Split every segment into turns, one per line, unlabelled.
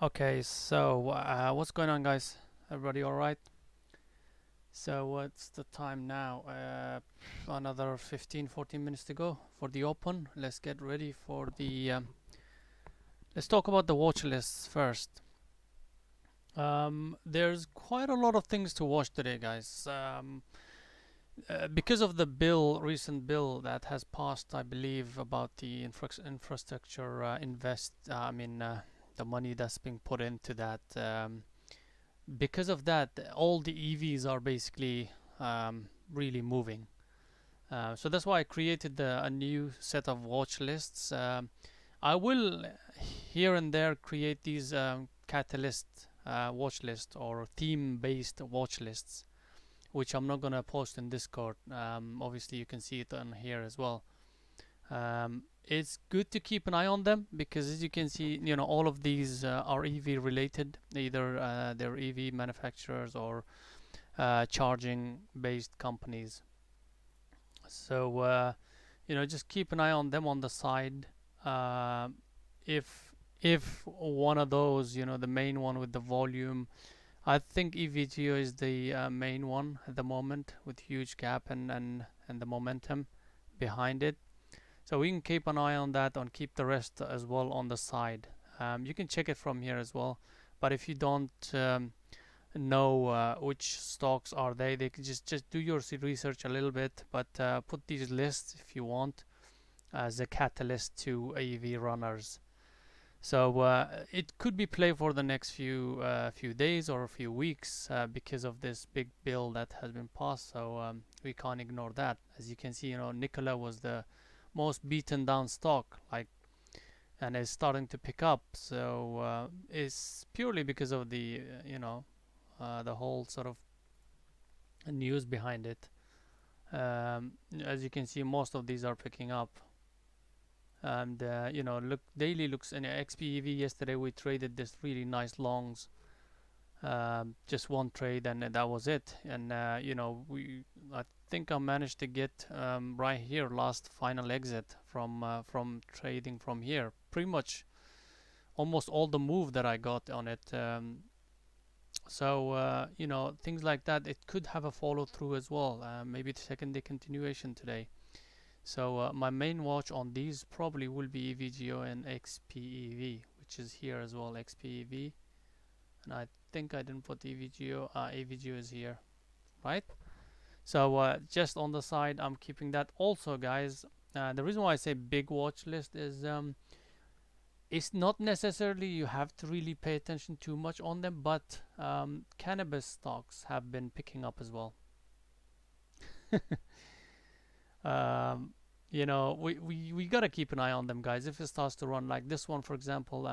Okay, so what's going on, guys? Everybody all right? So what's the time now? Another 15, 14 minutes to go for the open. Let's get ready for the. Let's talk about the watch lists first. There's quite a lot of things to watch today, guys. Because of the recent bill that has passed, I believe, about the infrastructure the money that's being put into that. Because of that, all the EVs are basically really moving. So that's why I created a new set of watch lists. I will here and there create these catalyst watch lists or theme-based watch lists, which I'm not gonna post in Discord. Obviously, you can see it on here as well. It's good to keep an eye on them because, as you can see, all of these are EV related. Either they're EV manufacturers or charging based companies. So just keep an eye on them on the side. Uh, if one of those, the main one with the volume, I think EVGO is the main one at the moment with huge gap and the momentum behind it. So we can keep an eye on that and keep the rest as well on the side. You can check it from here as well. But if you don't know which stocks are they can just do your research a little bit. But put these lists if you want as a catalyst to AV runners. So it could be play for the next few days or a few weeks because of this big bill that has been passed. So we can't ignore that. As you can see, Nikola was the most beaten down stock, and is starting to pick up. So it's purely because of the whole sort of news behind it. As you can see, most of these are picking up. And look, daily looks in XPEV. Yesterday we traded this really nice longs, just one trade, and that was it. And I think I managed to get right here last final exit from trading from here. Pretty much almost all the move that I got on it. So things like that. It could have a follow through as well. Maybe the second day continuation today. So my main watch on these probably will be EVGO and XPEV, which is here as well. XPEV, and I think I didn't put EVGO. EVGO is here, right? So just on the side, I'm keeping that. Also, guys, the reason why I say big watch list is it's not necessarily you have to really pay attention too much on them, but cannabis stocks have been picking up as well. We gotta keep an eye on them, guys. If it starts to run like this one, for example,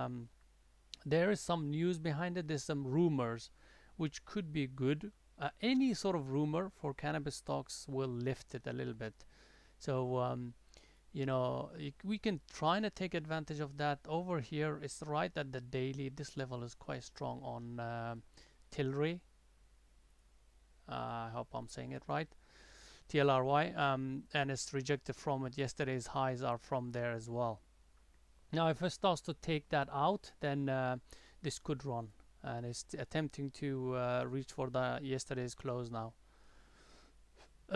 there is some news behind it. There's some rumors, which could be good. Any sort of rumor for cannabis stocks will lift it a little bit. So we can try and take advantage of that. Over here, it's right at the daily. This level is quite strong on Tilray. I hope I'm saying it right. TLRY, and it's rejected from it. Yesterday's highs are from there as well. Now, if it starts to take that out, then this could run, and it's attempting to reach for the yesterday's close now.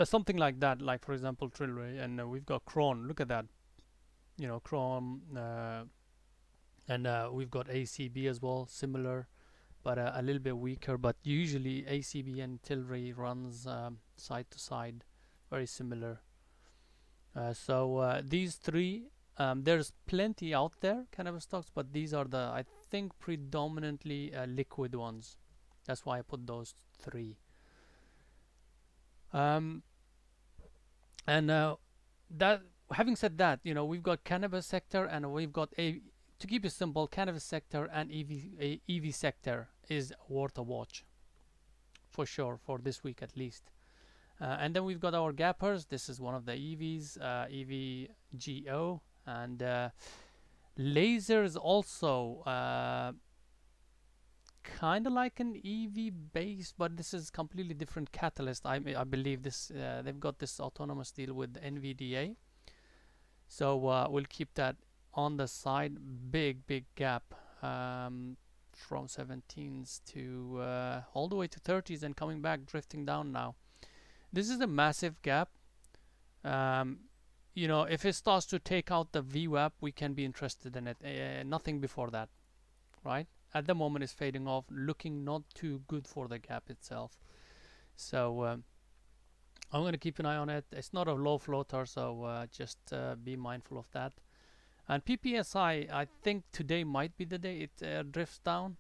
Something like that, like for example Trilray, and we've got Cron. Look at that, Cron, and we've got ACB as well, similar, but a little bit weaker. But usually ACB and Tilray runs side to side, very similar. So these three, there's plenty out there, cannabis stocks, but these are I think, predominantly liquid ones. That's why I put those three. Um, and that, having said that, we've got cannabis sector and we've got to keep it simple, cannabis sector and EV sector is worth a watch for sure for this week at least. And then we've got our gappers. This is one of the EVs, EVGO, and laser is also kind of like an EV base, but this is completely different catalyst. I believe this they've got this autonomous deal with NVDA, so we'll keep that on the side. Big gap from 17s to all the way to 30s and coming back, drifting down now. This is a massive gap. Um, if it starts to take out the VWAP, we can be interested in it. Nothing before that, right? At the moment, it's fading off, looking not too good for the gap itself. So I'm going to keep an eye on it. It's not a low floater, so just be mindful of that. And PPSI, I think today might be the day it drifts down.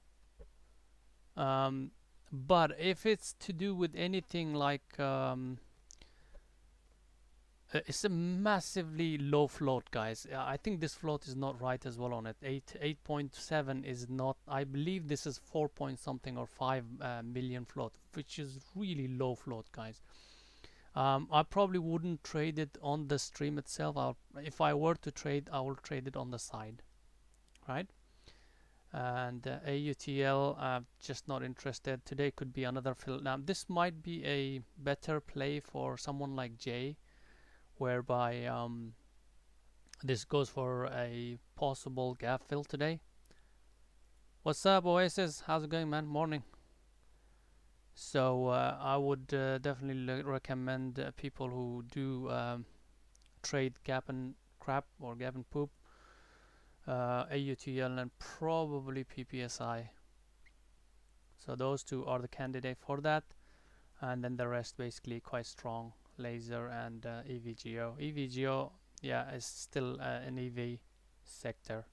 But if it's to do with anything like it's a massively low float, guys. I think this float is not right as well on it. 8.7 is not. I believe this is 4 point something or 5 million float, which is really low float, guys. I probably wouldn't trade it on the stream itself. If I were to trade, I will trade it on the side, right? And AUTL, just not interested. Today could be another fill. Now this might be a better play for someone like Jay, whereby this goes for a possible gap fill today. What's up, Oasis? How's it going, man? Morning. So I would definitely recommend people who do trade gap and crap or gap and poop, AUTL and probably PPSI. So those two are the candidate for that, and then the rest basically quite strong. Laser and EVGO. EVGO, yeah, is still an EV sector,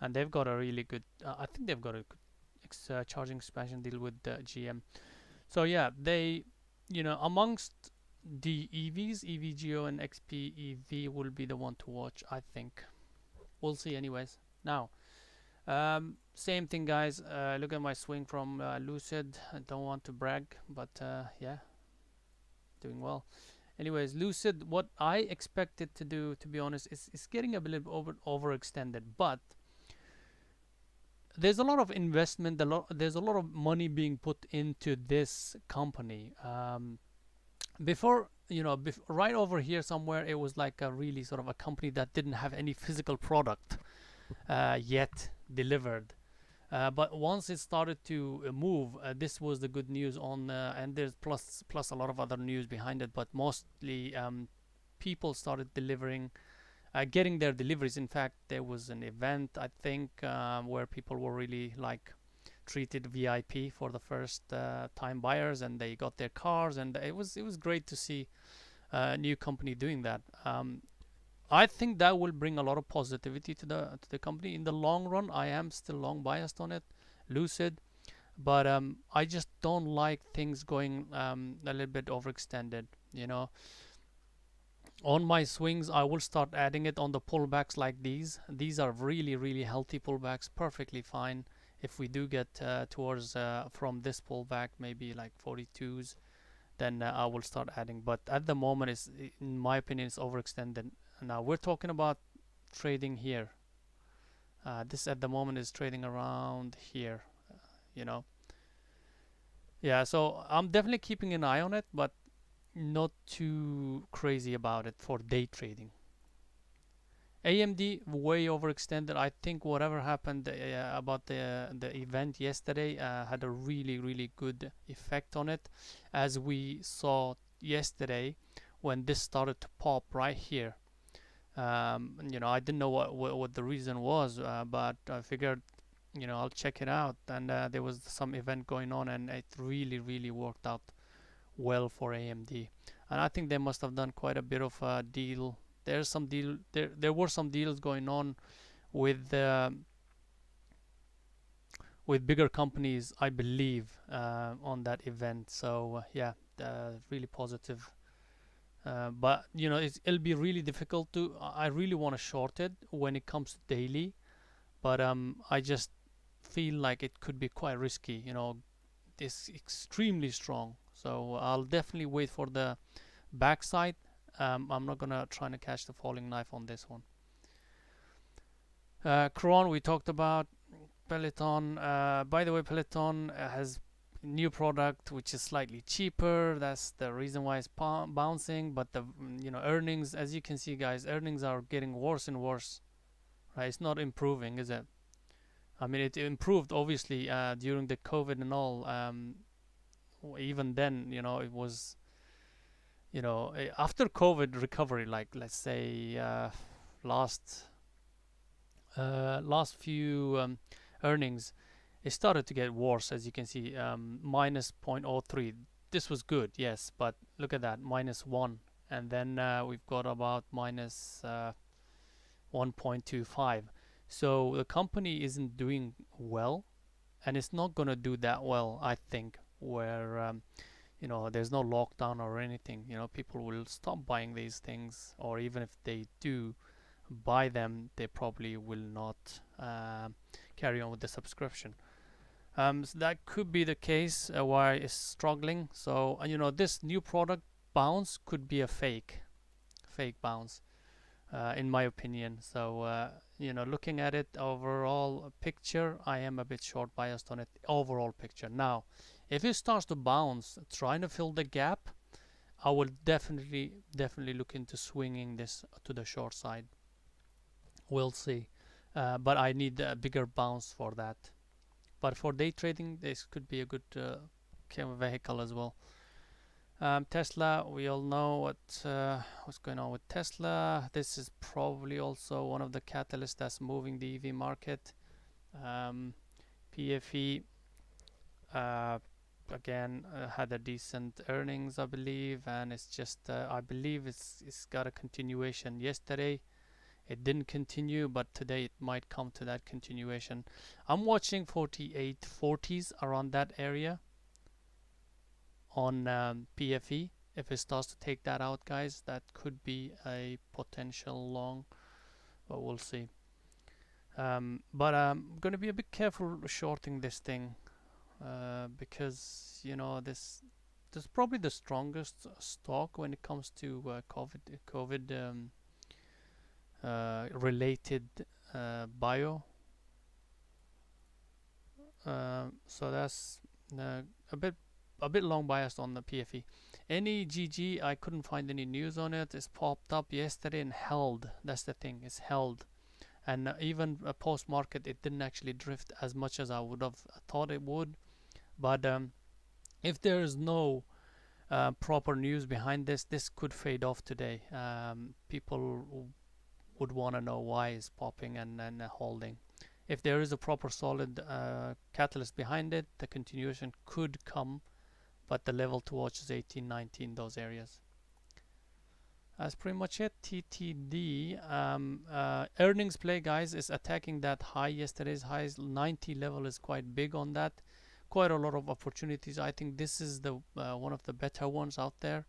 and they've got a really good. I think they've got a good charging expansion deal with GM. So yeah, they, amongst the EVs, EVGO and XPEV will be the one to watch. I think we'll see. Anyways, now. Same thing, guys. Look at my swing from Lucid. I don't want to brag, but yeah, doing well. Anyways, Lucid, what I expected to do, to be honest, is getting a bit overextended, but there's a lot of investment, there's a lot of money being put into this company. Before, right over here somewhere, it was like a really sort of a company that didn't have any physical product yet delivered. But once it started to move, this was the good news on, and there's plus a lot of other news behind it. But mostly, people started delivering, getting their deliveries. In fact, there was an event, I think, where people were really like treated VIP for the first time buyers, and they got their cars, and it was great to see a new company doing that. I think that will bring a lot of positivity to the company in the long run. I am still long biased on it, Lucid, but I just don't like things going a little bit overextended. On my swings, I will start adding it on the pullbacks like these. These are really, really healthy pullbacks, perfectly fine. If we do get towards from this pullback, maybe like 42s, then I will start adding. But at the moment, in my opinion, it's overextended. Now we're talking about trading here. This at the moment is trading around here, Yeah, so I'm definitely keeping an eye on it, but not too crazy about it for day trading. AMD way overextended. I think whatever happened about the event yesterday had a really, really good effect on it, as we saw yesterday when this started to pop right here. I didn't know what the reason was, but I figured, I'll check it out. And there was some event going on, and it really, really worked out well for AMD. And I think they must have done quite a bit of a deal. There's some deal. There were some deals going on with bigger companies, I believe, on that event. So yeah, really positive. But it'll be really difficult to. I really want to short it when it comes to daily, but I just feel like it could be quite risky. It's extremely strong, so I'll definitely wait for the backside. I'm not gonna try to catch the falling knife on this one. Cron, we talked about. Peloton. By the way, Peloton has new product which is slightly cheaper. That's the reason why it's bouncing. But the earnings, as you can see, guys, earnings are getting worse and worse. Right? It's not improving, is it? I mean, it improved obviously during the COVID and all. Even then, it was, after COVID recovery, like let's say last last few earnings, it started to get worse. As you can see, minus zero point zero 0.03. This was good, yes, but look at that, minus one, and then we've got about minus 1.25. So the company isn't doing well, and it's not gonna do that well, I think. Where there's no lockdown or anything, people will stop buying these things, or even if they do buy them, they probably will not carry on with the subscription. So that could be the case why it's struggling. So this new product bounce could be a fake bounce, in my opinion. So looking at it overall picture, I am a bit short biased on it. Overall picture. Now, if it starts to bounce, trying to fill the gap, I will definitely look into swinging this to the short side. We'll see. But I need a bigger bounce for that. But for day trading, this could be a good vehicle as well. Tesla, we all know what's going on with Tesla. This is probably also one of the catalysts that's moving the EV market. PFE again had a decent earnings, I believe, and it's just I believe it's got a continuation. Yesterday it didn't continue, but today it might come to that continuation. I'm watching 4840s around that area on PFE. If it starts to take that out, guys, that could be a potential long, but we'll see. But I'm going to be a bit careful shorting this thing because this is probably the strongest stock when it comes to COVID related bio. So that's a bit long biased on the PFE. NEGG, I couldn't find any news on it. It's popped up yesterday and held. That's the thing. It's held. And even post market, it didn't actually drift as much as I would have thought it would. But if there is no proper news behind this could fade off today. People would want to know why it's popping and holding. If there is a proper solid catalyst behind it, the continuation could come, but the level to watch is 18, 19, those areas. That's pretty much it. TTD earnings play, guys, is attacking that high. Yesterday's highs 90 level is quite big on that. Quite a lot of opportunities. I think this is the one of the better ones out there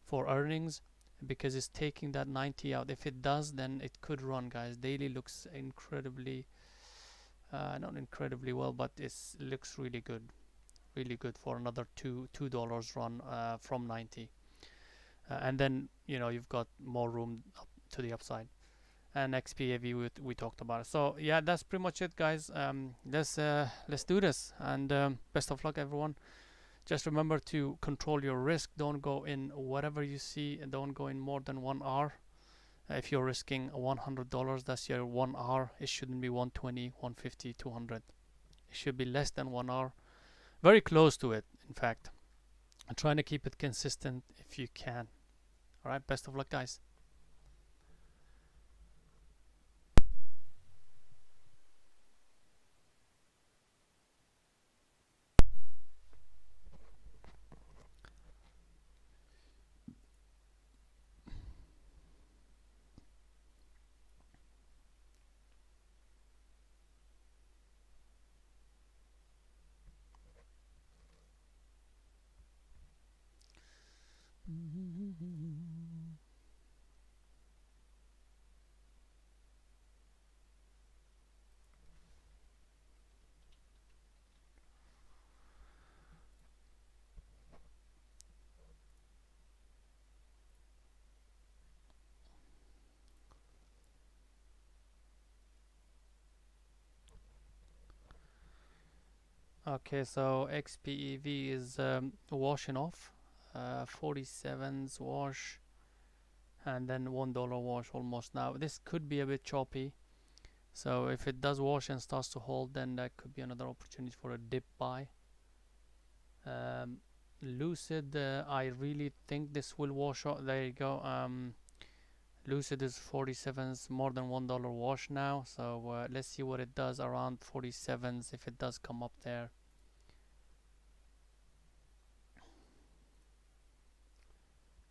for earnings, because it's taking that 90 out. If it does, then it could run, guys. Daily looks incredibly not incredibly well, but it looks really good for another $2 run from 90. And then you've got more room up to the upside. And XPAV we talked about it. So yeah, that's pretty much it, guys. Let's do this, and best of luck, everyone. Just remember to control your risk. Don't go in whatever you see, and don't go in more than 1 hour. If you're risking $100, that's your 1 hour. It shouldn't be 120, 150, 200. It should be less than 1 hour, very close to it, in fact. I'm trying to keep it consistent if you can. All right, best of luck, guys. Okay, so XPEV is washing off. 47s wash, and then $1 wash almost now. This could be a bit choppy. So if it does wash and starts to hold, then that could be another opportunity for a dip buy. Lucid, I really think this will wash out. There you go. Lucid is 47s, more than $1 wash now. So let's see what it does around 47s if it does come up there.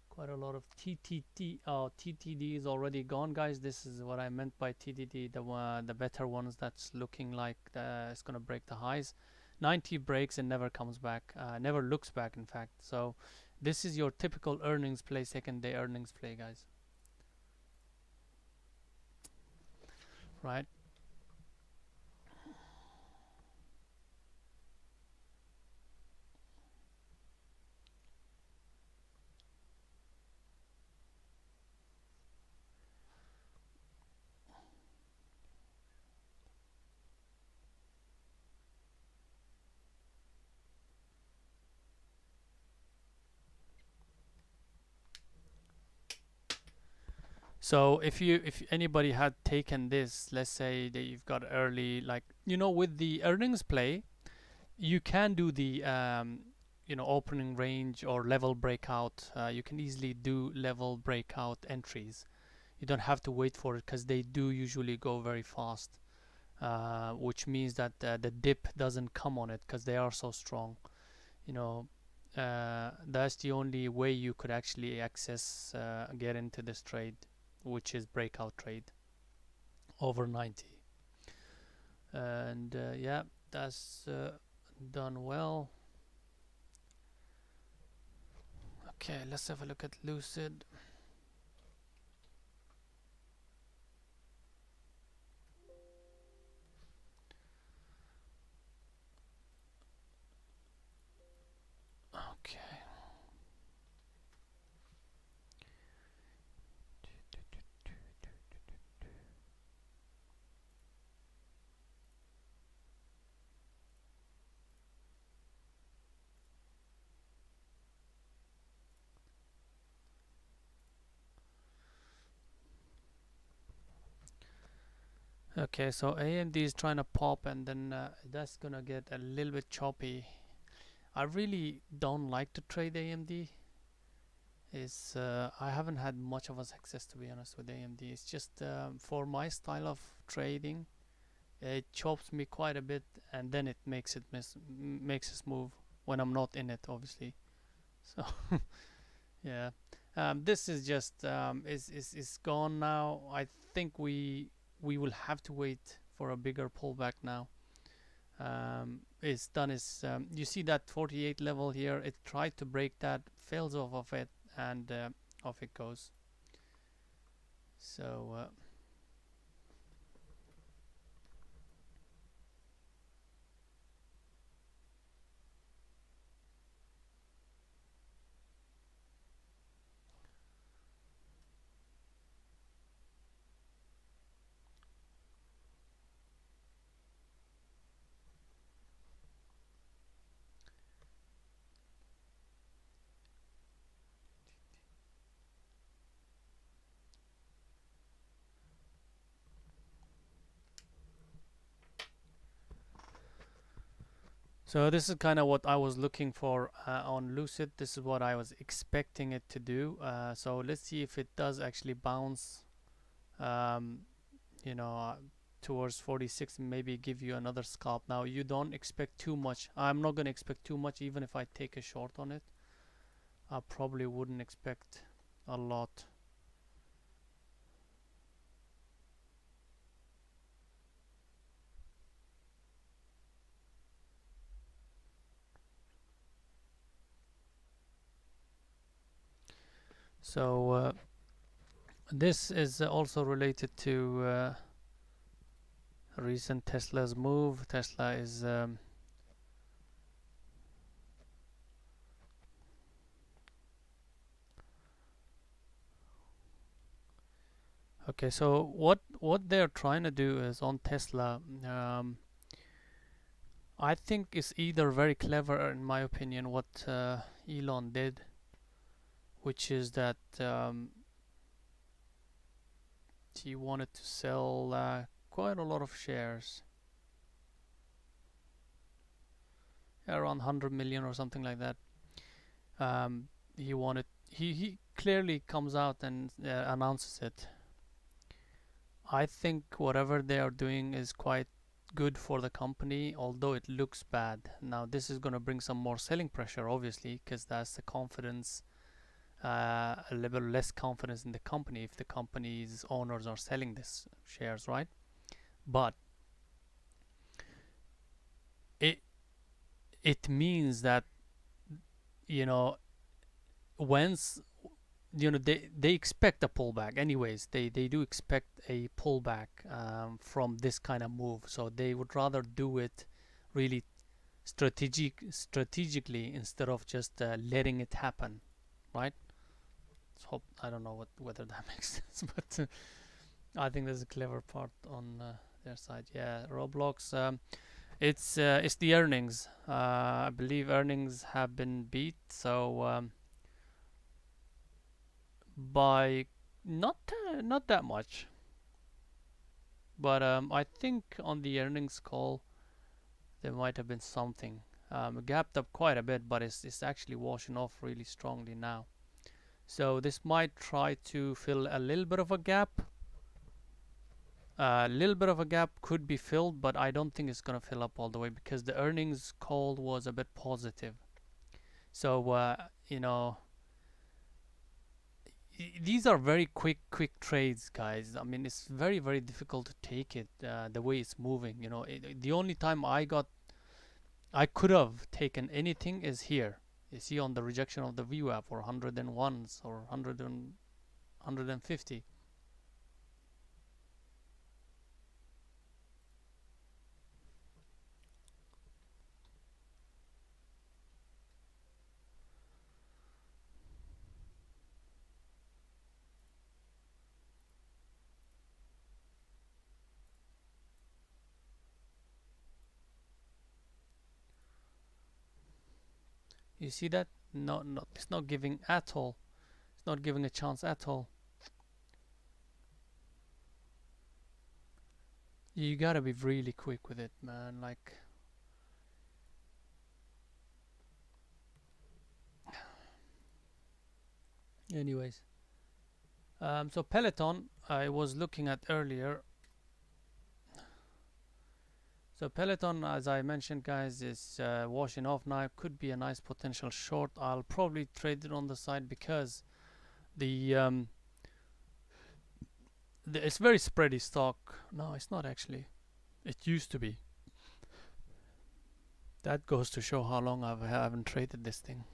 Quite a lot of TTT. Oh, TTD is already gone, guys. This is what I meant by TTD. The better ones that's looking like it's gonna break the highs. 90 breaks and never comes back. Never looks back, in fact. So this is your typical earnings play, second day earnings play, guys. Right? So if anybody had taken this, let's say that you've got early, like with the earnings play, you can do the opening range or level breakout. You can easily do level breakout entries. You don't have to wait for it because they do usually go very fast, which means that the dip doesn't come on it because they are so strong. You know, that's the only way you could actually get into this trade, which is breakout trade over 90. And yeah, that's done well. Okay, let's have a look at Lucid. Okay. Okay, so AMD is trying to pop, and then that's gonna get a little bit choppy. I really don't like to trade AMD. I haven't had much of a success, to be honest, with AMD. It's just for my style of trading, it chops me quite a bit, and then it makes it makes us move when I'm not in it, obviously. So yeah, this is just is gone now. I think we will have to wait for a bigger pullback now. It's done. You see that 48 level here? It tried to break that, fails off of it, and off it goes. So So this is kind of what I was looking for on Lucid. This is what I was expecting it to do. So let's see if it does actually bounce, um, you know, uh, towards 46, and maybe give you another scalp. Now you don't expect too much. I'm not gonna expect too much, even if I take a short on it. I probably wouldn't expect a lot. So this is also related to recent Tesla's move. Tesla is okay. So what they're trying to do is on Tesla. I think is either very clever, in my opinion, what Elon did, which is that he wanted to sell quite a lot of shares, around 100 million or something like that. He wanted. He clearly comes out and announces it. I think whatever they are doing is quite good for the company, although it looks bad. Now, this is going to bring some more selling pressure, obviously, because that's the confidence, a little less confidence in the company if the company's owners are selling this shares, right? But it it means that, you know, once, they expect a pullback anyways. They do expect a pullback from this kind of move, so they would rather do it really strategically instead of just letting it happen, right? So hope, I don't know whether that makes sense, but I think there's a clever part on their side. Yeah, Roblox, it's the earnings. I believe earnings have been beat, so by not not that much. But I think on the earnings call there might have been something. It gapped up quite a bit, but it's actually washing off really strongly now. So this might try to fill a little bit of a gap. A little bit of a gap could be filled, but I don't think it's gonna fill up all the way because the earnings call was a bit positive. So these are very quick trades, guys. I mean, it's very difficult to take it the way it's moving. The only time I could have taken anything is here. You see on the rejection of the VWAP or 101s or 150. You see that? No, no, it's not giving at all. It's not giving a chance at all. You gotta be really quick with it, man. Like, anyways. So Peloton, I was looking at earlier. So Peloton, as I mentioned, guys, is washing off now. Could be a nice potential short. I'll probably trade it on the side because the it's very spready stock. No, it's not actually. It used to be. That goes to show how long I haven't traded this thing.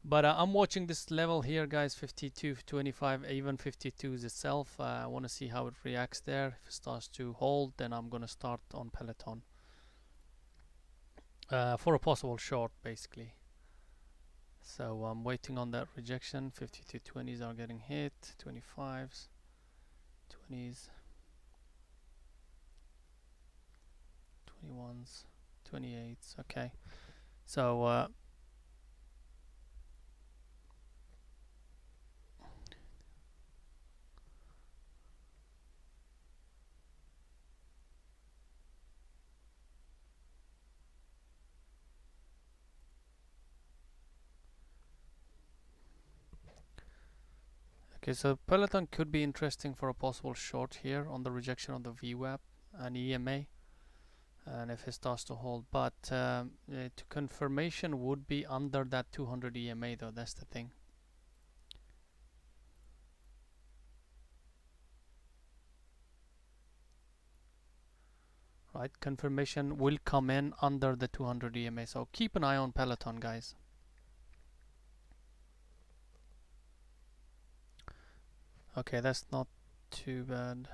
But I'm watching this level here, guys, 52.25, even 52s itself. I want to see how it reacts there. If it starts to hold, then I'm going to start on Peloton for a possible short, basically. So I'm waiting on that rejection. 52.20s are getting hit, 25s, 20s, 21s, 28s. Okay. So okay, so Peloton could be interesting for a possible short here on the rejection of the VWAP and EMA, and if it starts to hold. But to confirmation would be under that 200 EMA, though. That's the thing. Right, confirmation will come in under the 200 EMA. So keep an eye on Peloton, guys. Okay, that's not too bad.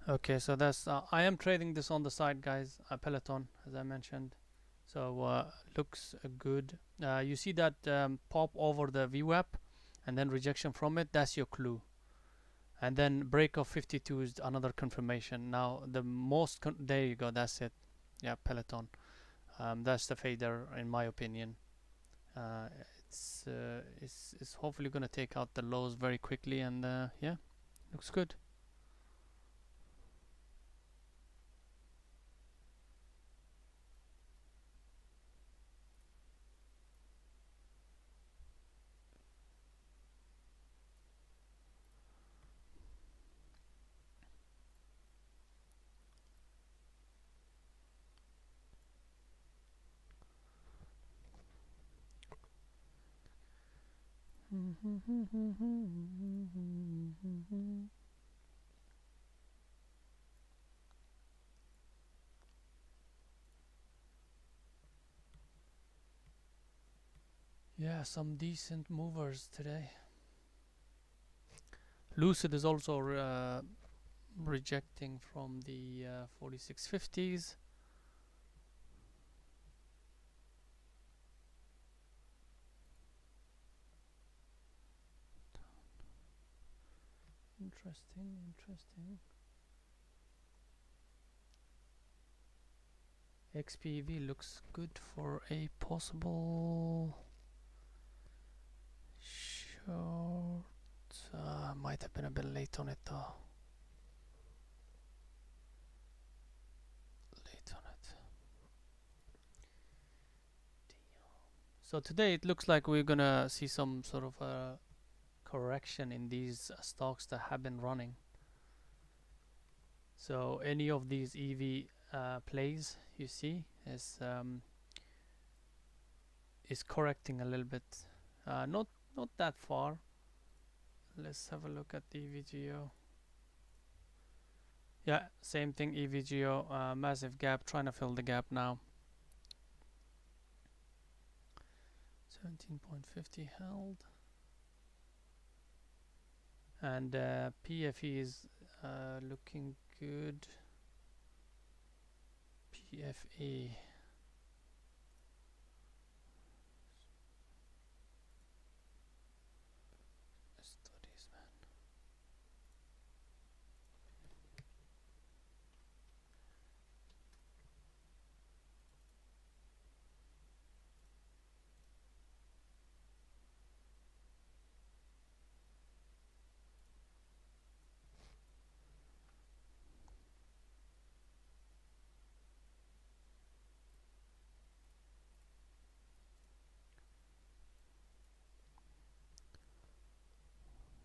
Okay, so that's I am trading this on the side, guys. Peloton, as I mentioned. So looks good. You see that pop over the VWAP and then rejection from it. That's your clue. And then break of 52 is another confirmation. Now the most there you go. That's it. Yeah, Peloton. That's the fader in my opinion. Uh, it's hopefully gonna take out the lows very quickly, and yeah, looks good. Yeah, some decent movers today. Lucid is also rejecting from the 4650s. Interesting, interesting. XPEV looks good for a possible short. Might have been a bit late on it though. Late on it. So today it looks like we're gonna see some sort of a correction in these stocks that have been running. So any of these EV plays you see is correcting a little bit. Not that far. Let's have a look at the EVGO. Yeah, same thing. EVGO, massive gap, trying to fill the gap now. 17.50 held, and PFE is looking good. PFE. Studies, man.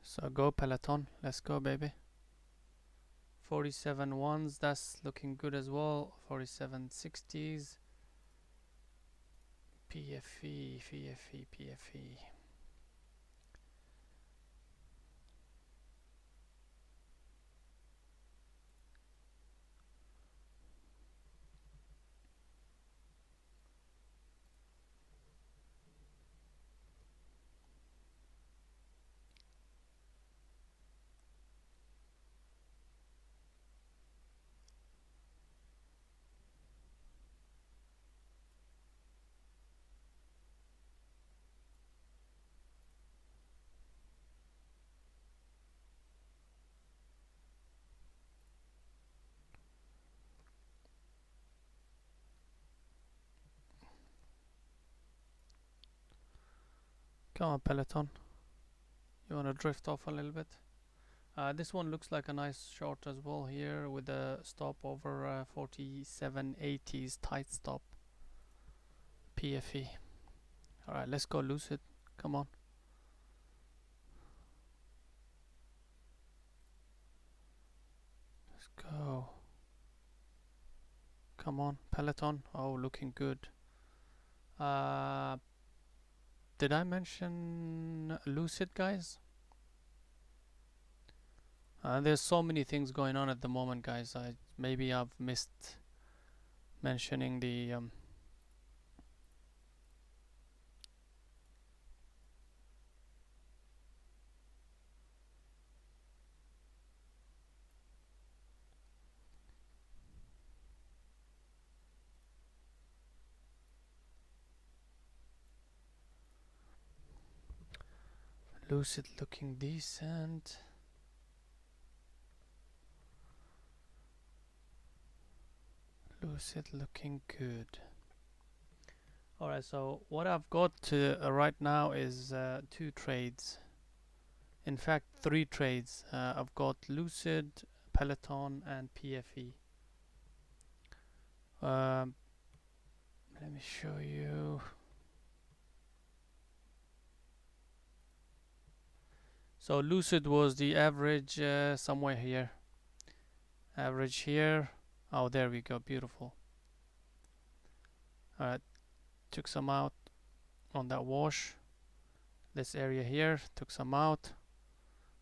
So go Peloton, let's go baby. 47 ones, that's looking good as well. 47 60s. PFE, PFE, PFE. Come on Peloton, you want to drift off a little bit? This one looks like a nice short as well here with a stop over 47.80s tight stop. PFE. Alright, let's go Lucid. Come on. Let's go. Come on, Peloton. Oh, looking good. Did I mention Lucid, guys? There's so many things going on at the moment, guys. Maybe I've missed mentioning the Lucid looking decent. Lucid looking good. Alright, so what I've got right now is 2 trades. In fact, 3 trades. I've got Lucid, Peloton, and PFE. Let me show you. So Lucid was the average somewhere here. Average here. Oh, there we go. Beautiful. Alright, took some out on that wash. This area here, took some out.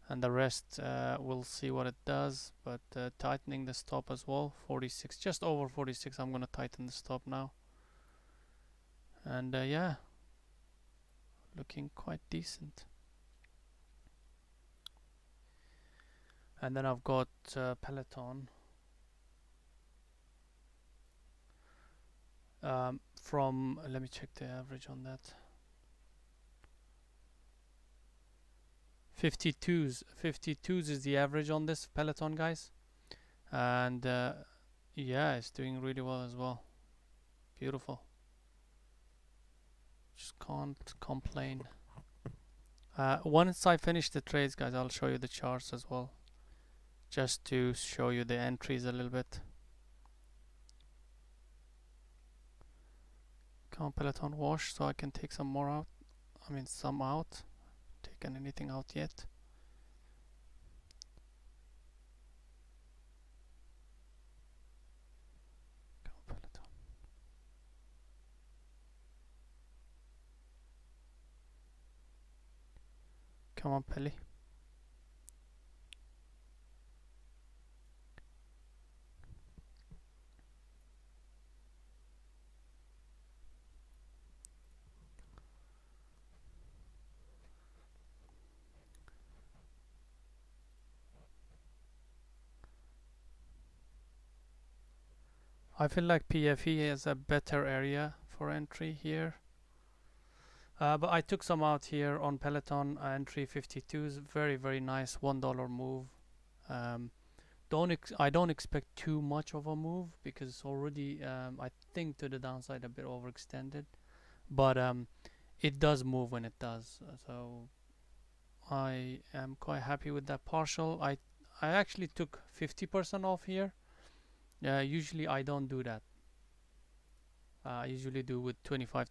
And the rest, we'll see what it does. But tightening the stop as well. 46, just over 46. I'm gonna tighten the stop now. And yeah, looking quite decent. And then I've got Peloton. From, let me check the average on that. 52s. 52s is the average on this Peloton, guys. And yeah, it's doing really well as well. Beautiful. Just can't complain. Once I finish the trades, guys, I'll show you the charts as well, just to show you the entries a little bit. Come on, Peloton wash, so I can take some more out. I mean, some out. Taken anything out yet? Come on, Peloton. Come on, Pelly. I feel like PFE is a better area for entry here. But I took some out here on Peloton. Entry 52s, very, very nice $1 move. I don't expect too much of a move because it's already, I think, to the downside a bit overextended. But it does move when it does. So I am quite happy with that partial. I actually took 50% off here. Usually I don't do that. I usually do with 25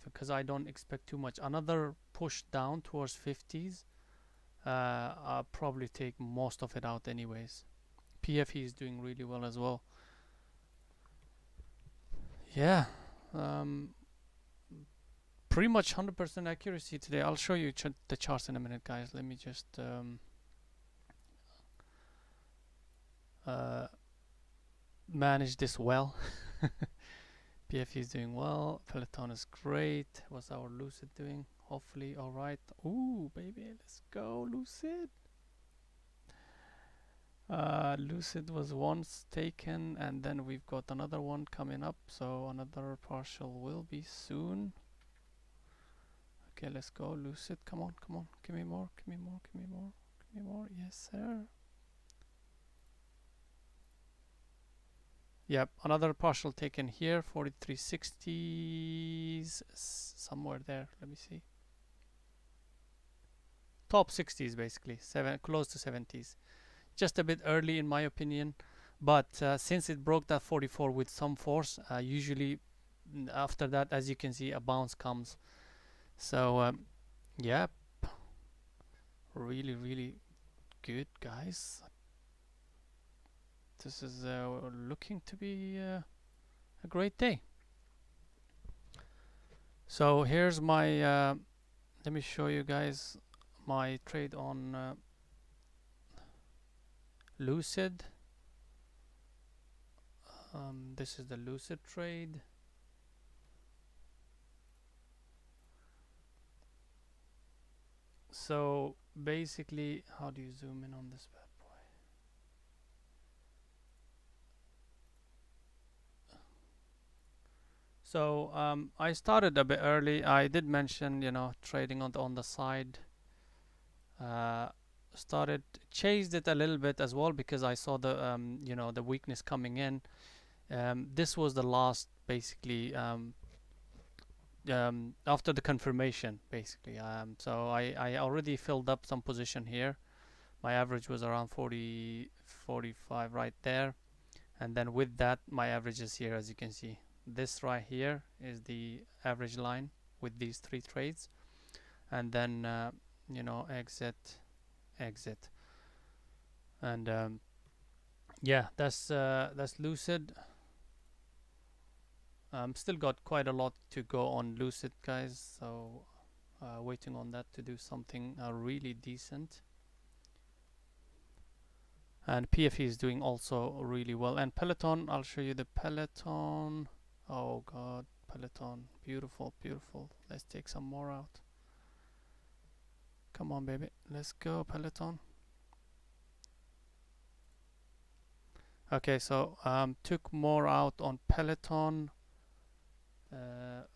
because I don't expect too much. Another push down towards 50s, I'll probably take most of it out anyways. PFE is doing really well as well. Yeah, pretty much 100% accuracy today. I'll show you the charts in a minute, guys. Let me just manage this well. PFE is doing well. Peloton is great. What's our Lucid doing? Hopefully, all right. Ooh, baby, let's go, Lucid. Lucid was once taken, and then we've got another one coming up. So another partial will be soon. Okay, let's go, Lucid. Come on, come on. Give me more, give me more, give me more, give me more. Yes, sir. Yep, another partial taken here, 43.60s, somewhere there. Let me see. Top 60s basically, close to 70s. Just a bit early in my opinion, but since it broke that 44 with some force, usually after that, as you can see, a bounce comes. So yeah, really, really good, guys. This is looking to be a great day. So here's my let me show you guys my trade on Lucid. This is the Lucid trade. So basically, how do you zoom in on this bad boy? So I started a bit early. I did mention, you know, trading on the side. uh, started chased it a little bit as well because I saw the you know, the weakness coming in. This was the last basically after the confirmation basically. So I already filled up some position here. My average was around 40 45 right there, and then with that my average is here, as you can see. This right here is the average line with these three trades, and then you know, exit, exit, and yeah, that's Lucid. Still got quite a lot to go on Lucid, guys, so waiting on that to do something really decent. And PFE is doing also really well. And Peloton, I'll show you the Peloton. Oh god, Peloton, beautiful, beautiful. Let's take some more out. Come on, baby, let's go, Peloton. Okay, so took more out on Peloton.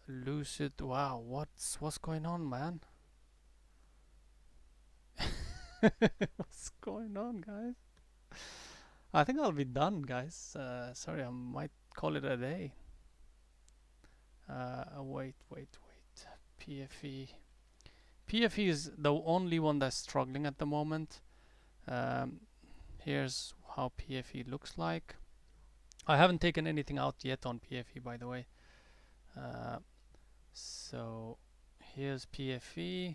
Lucid, wow, what's going on, man? What's going on, guys? I think I'll be done, guys. Sorry, I might call it a day. Wait. PFE. PFE is the only one that's struggling at the moment. Here's how PFE looks like. I haven't taken anything out yet on PFE, by the way. So here's PFE.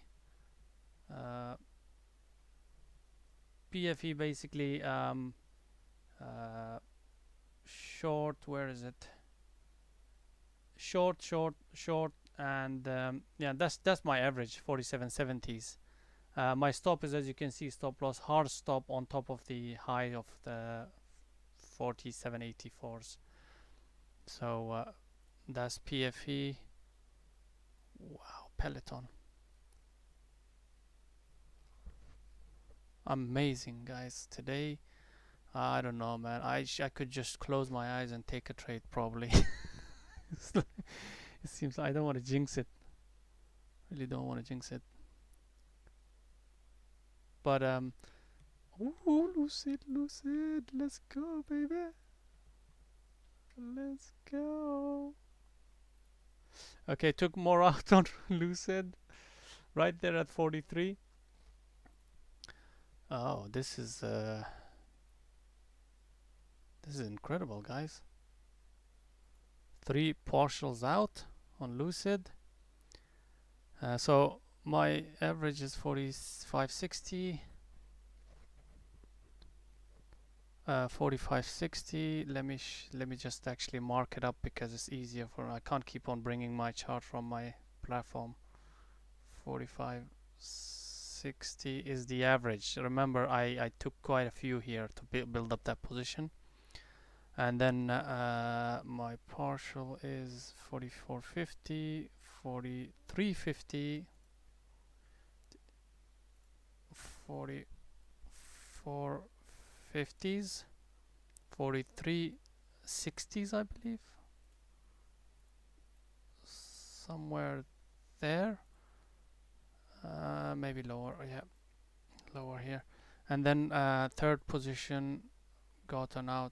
PFE basically short. Where is it? Short, and yeah, that's my average, 47.70s. My stop is, as you can see, stop loss, hard stop on top of the high of the 47.84s. So that's PFE. Wow, Peloton, amazing, guys. Today, I don't know, man. I could just close my eyes and take a trade probably. It seems I don't want to jinx it. Really don't want to jinx it. But ooh, Lucid, let's go, baby. Let's go. Okay, took more out on Lucid, right there at 43. Oh, this is incredible, guys. 3 partials out on Lucid. So my average is 45.60. 45.60. Let me just actually mark it up because it's easier for. I can't keep on bringing my chart from my platform. 45.60 is the average. Remember, I took quite a few here to build up that position. And then my partial is 44.50, 43.50, 44.50s, 43.60s, I believe, somewhere there. Maybe lower, yeah, lower here. And then third position gotten out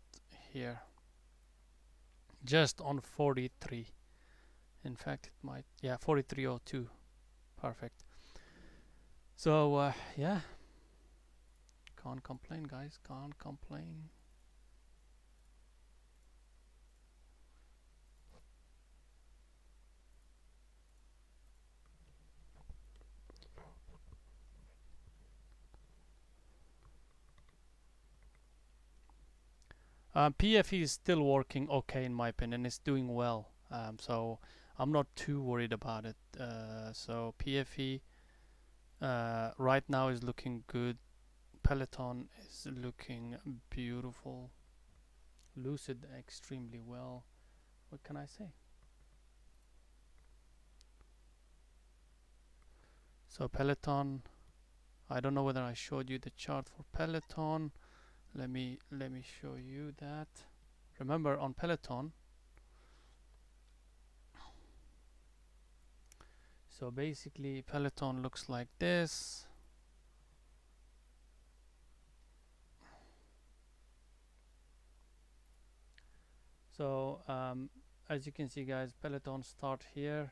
here, just on 43. In fact, it might, yeah, 43.02. Perfect. So yeah, can't complain, guys. Can't complain. PFE is still working okay in my opinion. It's doing well. So I'm not too worried about it. So PFE right now is looking good. Peloton is looking beautiful. Lucid extremely well. What can I say? So Peloton, I don't know whether I showed you the chart for Peloton. Let me show you that. Remember, on Peloton, so basically Peloton looks like this. So as you can see, guys, Peloton start here.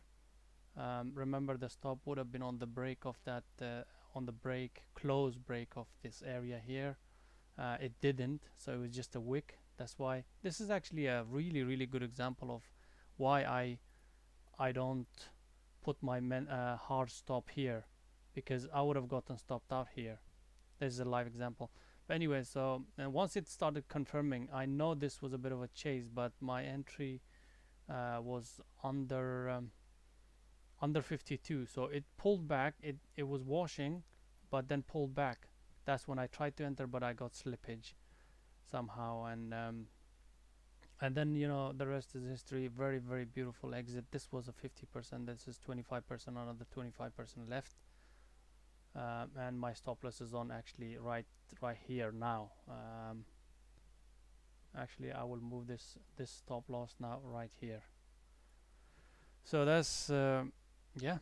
Remember, the stop would have been on the break of that, on the break, close break of this area here. It didn't, so it was just a wick. That's why this is actually a really, really good example of why I don't put my hard stop here, because I would have gotten stopped out here. This is a live example. But anyway, so once it started confirming, I know this was a bit of a chase, but my entry was under 52, so it pulled back. It was washing, but then pulled back. That's when I tried to enter, but I got slippage somehow, and then, you know, the rest is history. Very, very beautiful exit. This was a 50%. This is 25%. Another 25% left, and my stop loss is on actually right here now. Actually, I will move this stop loss now right here. So that's yeah.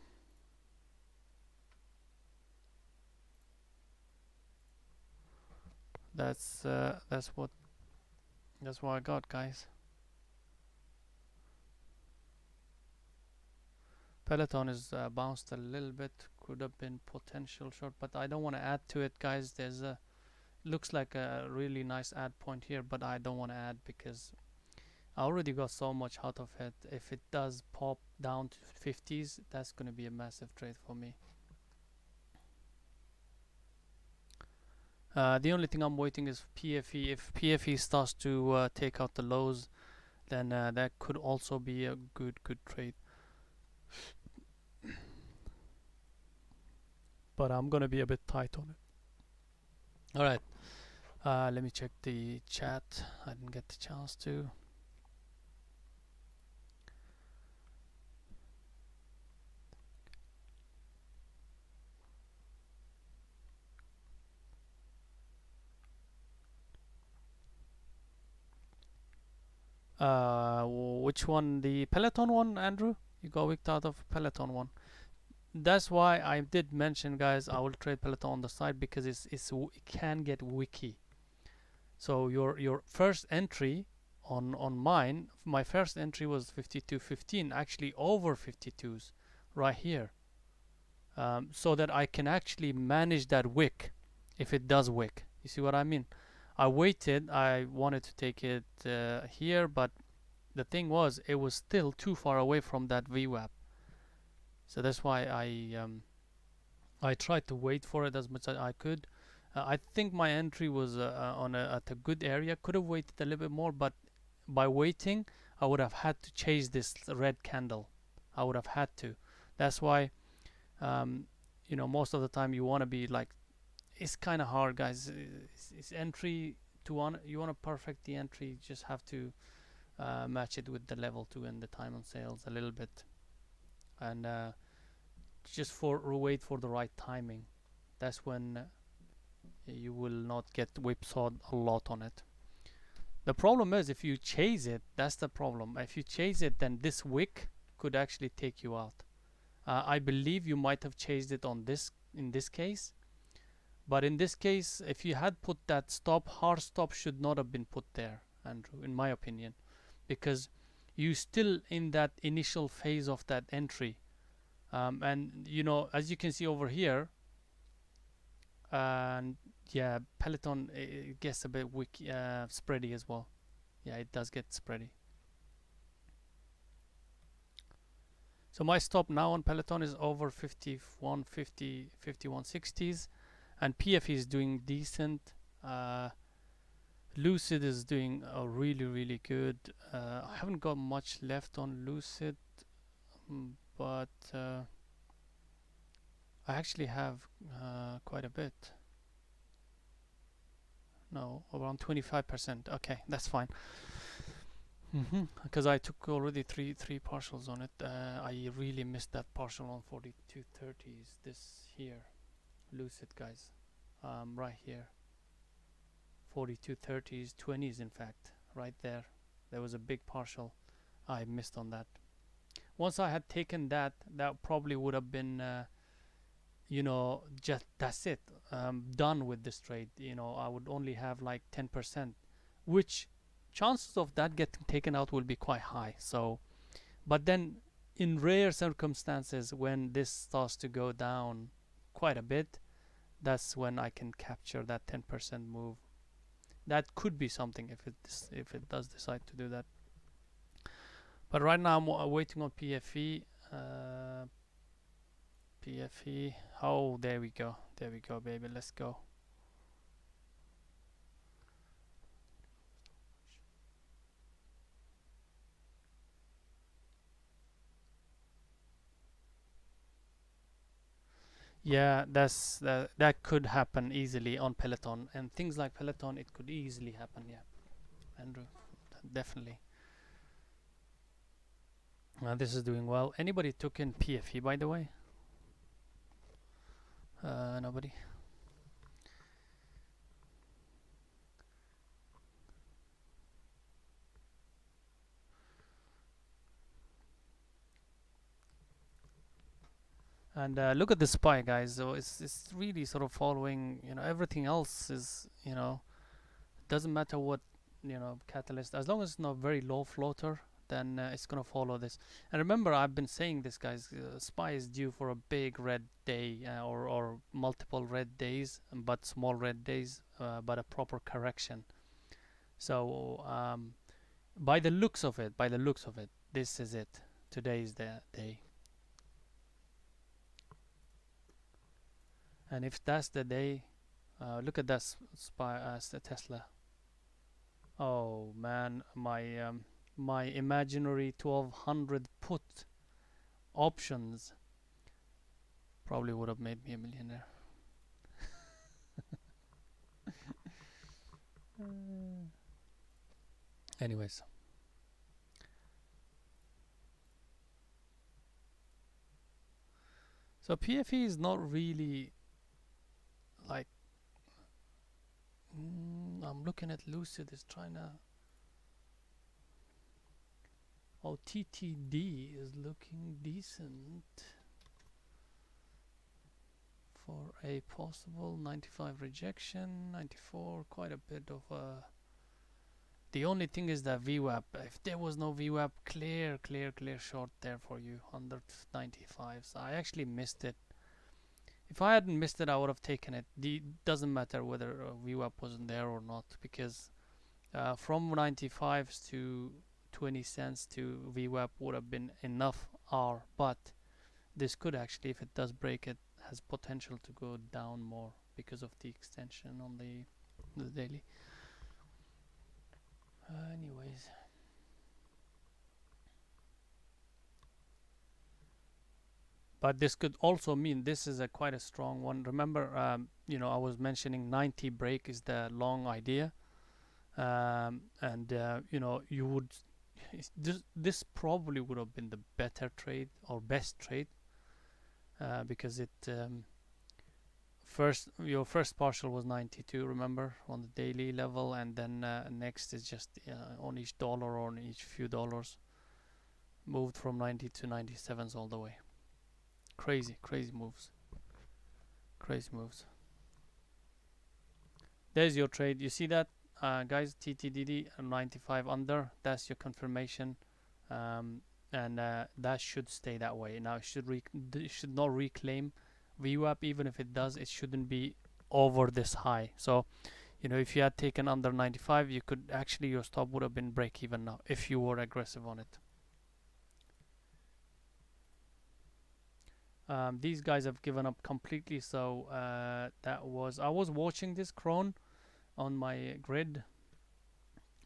That's what I got, guys. Peloton is bounced a little bit. Could have been potential short, but I don't want to add to it, guys. There's a looks like a really nice add point here, but I don't want to add because I already got so much out of it. If it does pop down to 50s, that's going to be a massive trade for me. The only thing I'm waiting is PFE. If PFE starts to take out the lows, then that could also be a good trade. But I'm gonna be a bit tight on it. All right. Let me check the chat. I didn't get the chance to. Which one? The Peloton one, Andrew? You got wicked out of Peloton one. That's why I did mention, guys, I will trade Peloton on the side because it can get wicky. So your first entry on mine, my first entry was 52.15, actually over 52s right here, so that I can actually manage that wick if it does wick. You see what I mean? I waited. I wanted to take it here, but the thing was, it was still too far away from that VWAP. So that's why I tried to wait for it as much as I could. I think my entry was at a good area. Could have waited a little bit more, but by waiting, I would have had to chase this red candle. I would have had to. That's why, you know, most of the time you want to be like, it's kind of hard, guys. It's entry to one. You want to perfect the entry. You just have to match it with the level 2 and the time on sales a little bit, and just wait for the right timing. That's when you will not get whipsawed a lot on it. The problem is if you chase it, that's the problem. If you chase it, then this wick could actually take you out. I believe you might have chased it on this in this case, but in this case, if you had put that stop, hard stop should not have been put there, Andrew, in my opinion, because you still in that initial phase of that entry, and you know, as you can see over here, and yeah, Peloton, it gets a bit spready as well. Yeah, it does get spready. So my stop now on Peloton is over 51.50, 51.60s, and PFE is doing decent. Lucid is doing really good. I haven't got much left on Lucid, but I actually have quite a bit. No, around 25%. Okay, that's fine. Because I took already three partials on it. I really missed that partial on 42.30s. This here, Lucid, guys, right here. 42.30s, 20s, in fact, right there. There was a big partial I missed on that. Once I had taken that, that probably would have been, you know, just that's it. Done with this trade. You know, I would only have like 10%, which chances of that getting taken out will be quite high. So, but then in rare circumstances, when this starts to go down quite a bit, that's when I can capture that 10% move. That could be something if it does decide to do that. But right now I'm waiting on PFE. PFE. Oh, there we go. There we go, baby. Let's go. Yeah, that could happen easily on Peloton and things like Peloton. It could easily happen. Yeah, Andrew, definitely. This is doing well. Anybody took in PFE, by the way? Nobody. And look at the SPY, guys. So it's really sort of following. Everything else is, doesn't matter what, catalyst, as long as it's not very low floater, then it's gonna follow this. And remember, I've been saying this, guys. SPY is due for a big red day, or multiple red days, but small red days, but a proper correction. So by the looks of it, this is it. Today is the day. And if that's the day, look at that SPY as the Tesla. Oh man, my imaginary 1200 put options probably would have made me a millionaire. Anyways, so PFE is not really like. I'm looking at Lucid is trying to. Oh, TTD is looking decent for a possible 95 rejection, 94, quite a bit of a. The only thing is that VWAP. If there was no VWAP, clear short there for you, 195. So I actually missed it. If I hadn't missed it, I would have taken it. Doesn't matter whether VWAP wasn't there or not, because from 95s to 20 cents to VWAP would have been enough R. But this could actually, if it does break it, has potential to go down more because of the extension on the daily. Anyways, but this could also mean this is quite a strong one. Remember, I was mentioning 90 break is the long idea, and you would this probably would have been the better trade or best trade, because your first partial was 92, remember, on the daily level, and then next is just on each dollar or on each few dollars, moved from 90 to 97s all the way. Crazy moves. There's your trade. You see that, guys? TTDD 95 under. That's your confirmation, and that should stay that way. Now it should not reclaim VWAP. Even if it does, it shouldn't be over this high. So, if you had taken under 95, you could actually, your stop would have been break even now if you were aggressive on it. These guys have given up completely. So I was watching this Kron on my grid,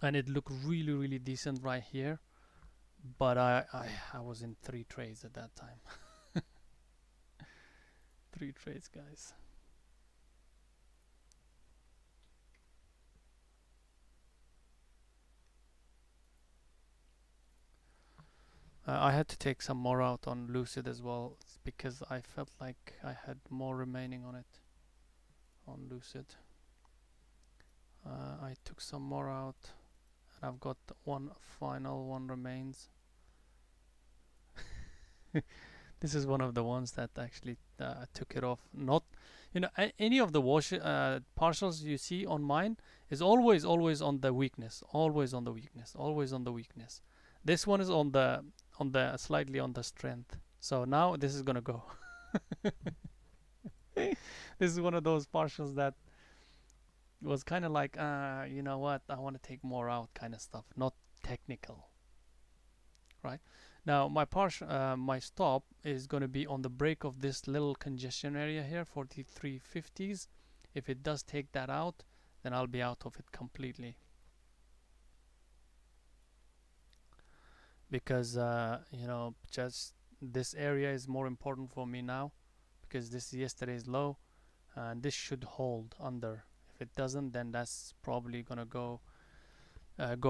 and it looked really decent right here. But I was in 3 trades at that time. 3 trades, guys. I had to take some more out on Lucid as well, because I felt like I had more remaining on it, on Lucid. I took some more out, and I've got one final one remains. This is one of the ones that actually took it off. Not, any of the partials you see on mine is always on the weakness, always on the weakness, always on the weakness. This one is on the slightly on the strength. So now this is gonna go. This is one of those partials that was kind of like, you know what, I want to take more out kind of stuff, not technical, right? Now my stop is going to be on the break of this little congestion area here, 4350s. If it does take that out, then I'll be out of it completely. Because just this area is more important for me now, because this is yesterday's low, and this should hold under. If it doesn't, then that's probably gonna go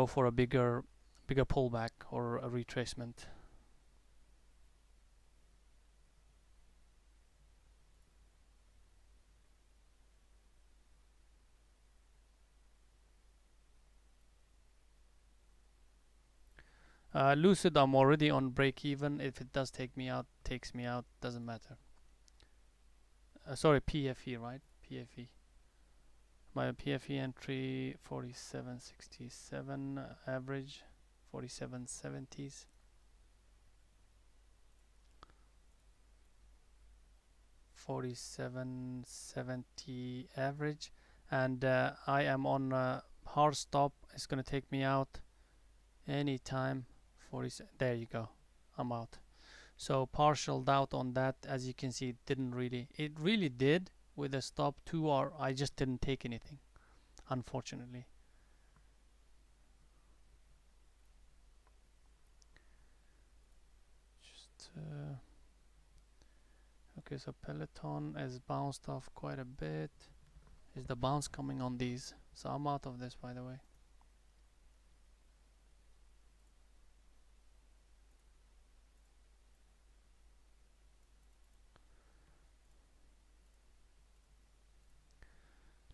for a bigger pullback or a retracement. Lucid, I'm already on break even. If it does take me out, takes me out, doesn't matter. Sorry, PFE, right? PFE. My PFE entry 47.67 average, 47.70s. 47.70 average, and I am on hard stop. It's gonna take me out anytime. 40. There you go. I'm out. So partial doubt on that. As you can see, it really did with a stop 2 hour. I just didn't take anything, unfortunately. Okay, so Peloton has bounced off quite a bit. Is the bounce coming on these? So I'm out of this, by the way.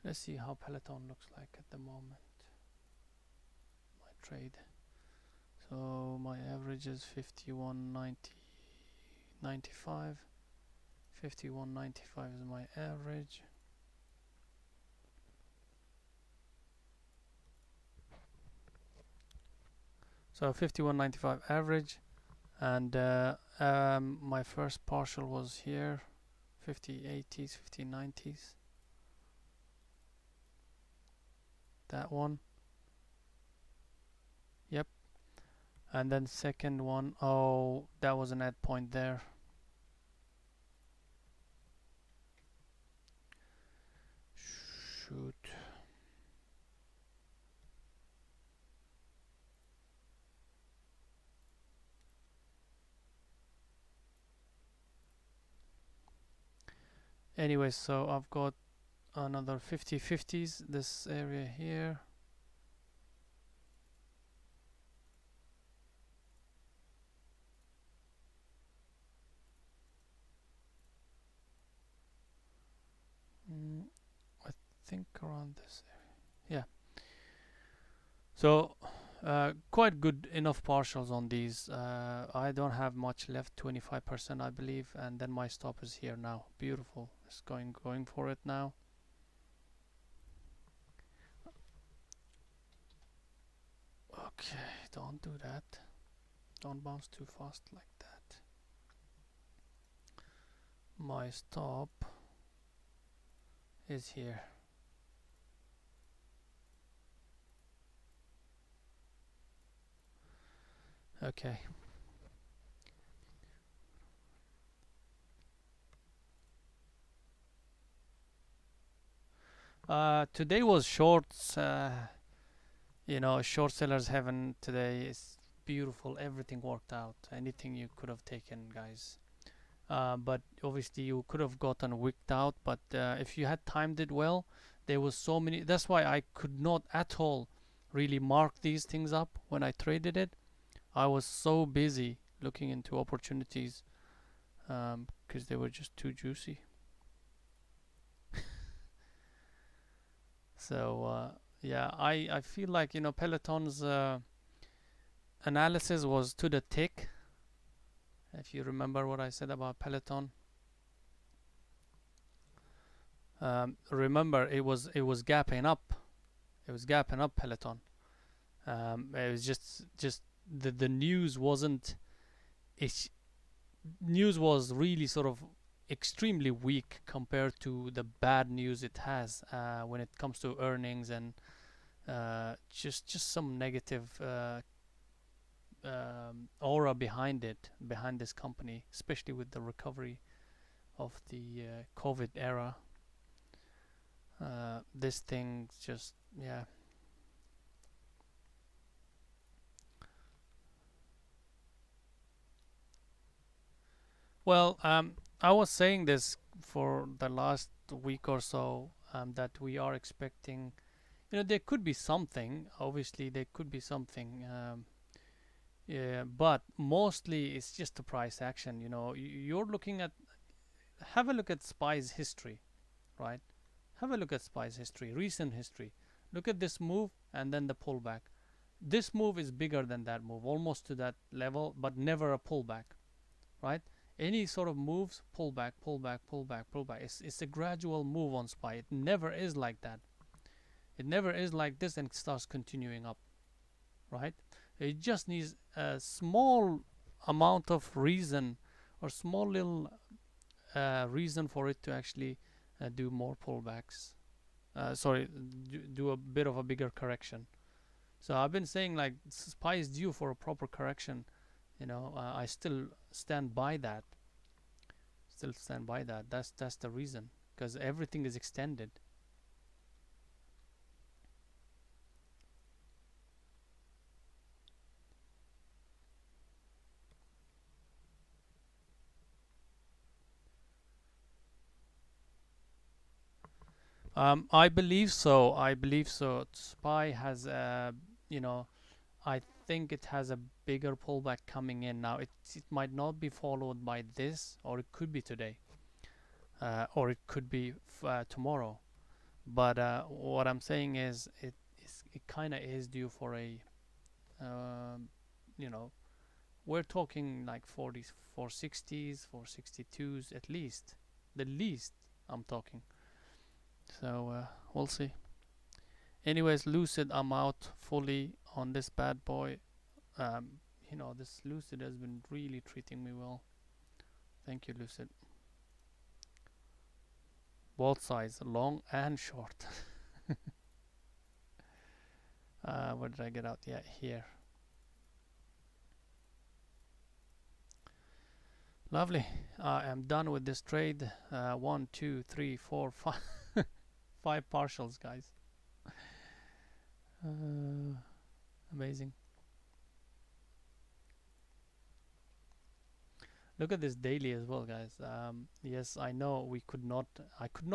Let's see how Peloton looks like at the moment. My trade. So my average is 51.95. 51.95 is my average. So 51.95 average, and my first partial was here, 50.80s, 50.90s. That one. Yep. And then second one, oh, that was an add point there. Shoot. Anyway, so I've got another 50/50s, this area here. I think around this area. Yeah. So quite good enough partials on these. I don't have much left, 25% I believe, and then my stop is here now. Beautiful. It's going for it now. Okay, don't do that. Don't bounce too fast like that. My stop is here. Okay. Today was shorts. Short sellers heaven today. Is beautiful. Everything worked out. Anything you could have taken, guys. But obviously you could have gotten wicked out. But if you had timed it well, there was so many. That's why I could not at all really mark these things up when I traded it. I was so busy looking into opportunities because they were just too juicy. So yeah, I feel like Peloton's analysis was to the tick. If you remember what I said about Peloton, Remember, it was gapping up. It was gapping up Peloton. It was just the news wasn't. It news was really sort of extremely weak compared to the bad news it has when it comes to earnings and just some negative aura behind it, behind this company, especially with the recovery of the COVID era. This thing just, yeah. Well, I was saying this for the last week or so, that we are expecting, there could be something. Obviously, there could be something. Yeah, but mostly it's just a price action. You're looking at, have a look at SPY's history, right? Have a look at SPY's history, recent history. Look at this move and then the pullback. This move is bigger than that move, almost to that level, but never a pullback, right? Any sort of moves, pullback, pullback, pullback, pullback. It's a gradual move on SPY. It never is like that. It never is like this and starts continuing up, right? It just needs a small amount of reason, or small little reason for it to actually do more pullbacks. Sorry, do a bit of a bigger correction. So I've been saying like SPY is due for a proper correction. I still stand by that. Still stand by that. That's the reason, because everything is extended. I believe so. I believe so. SPY has, I think it has a bigger pullback coming in now. It might not be followed by this, or it could be today, or it could be tomorrow. But what I'm saying is, it kind of is due for a, um, you know, we're talking like 40s, 460s, 462s at least, the least I'm talking. So we'll see. Anyways, Lucid, I'm out fully on this bad boy. This Lucid has been really treating me well. Thank you, Lucid. Both sides, long and short. Where did I get out? Yeah, here. Lovely. I am done with this trade. 1, 2, 3, 4, 5, 5 partials, guys. Amazing. Look at this daily as well, guys. Yes, I know I could not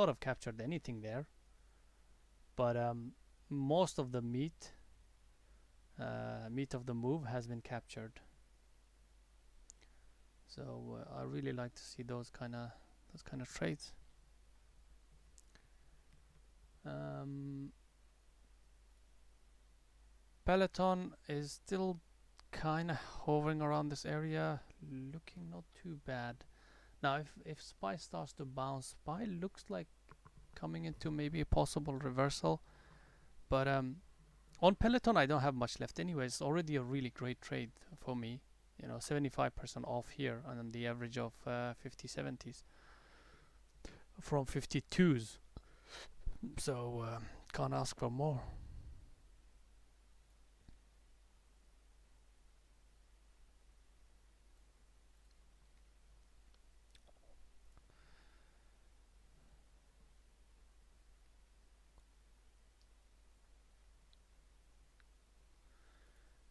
have captured anything there, but most of the meat of the move has been captured. So I really like to see those kind of trades. Peloton is still kind of hovering around this area, looking not too bad. Now, if SPY starts to bounce, SPY looks like coming into maybe a possible reversal. But on Peloton, I don't have much left anyway. It's already a really great trade for me. 75% off here, and then the average of 50, 70s from 52s. So can't ask for more.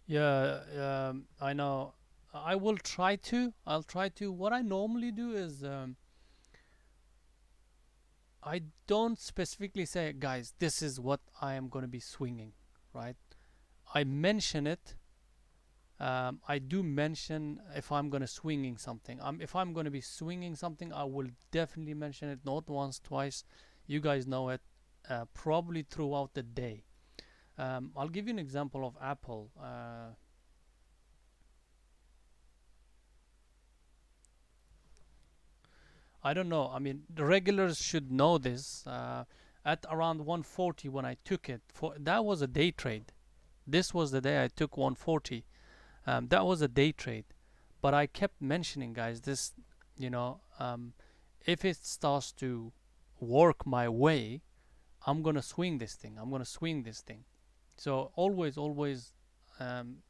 Yeah, I know. I will try to. I'll try to. What I normally do is I don't specifically say, guys, this is what I am going to be swinging, right? I mention it. I do mention if I'm going to swinging something. If I'm going to be swinging something, I will definitely mention it, not once, twice. You guys know it. Probably throughout the day. I'll give you an example of Apple. I don't know. I mean, the regulars should know this. At around 140 when I took it, for that was a day trade. This was the day I took 140. That was a day trade, but I kept mentioning, guys, this, you know, if it starts to work my way, I'm gonna swing this thing. I'm gonna swing this thing. So always, always, um,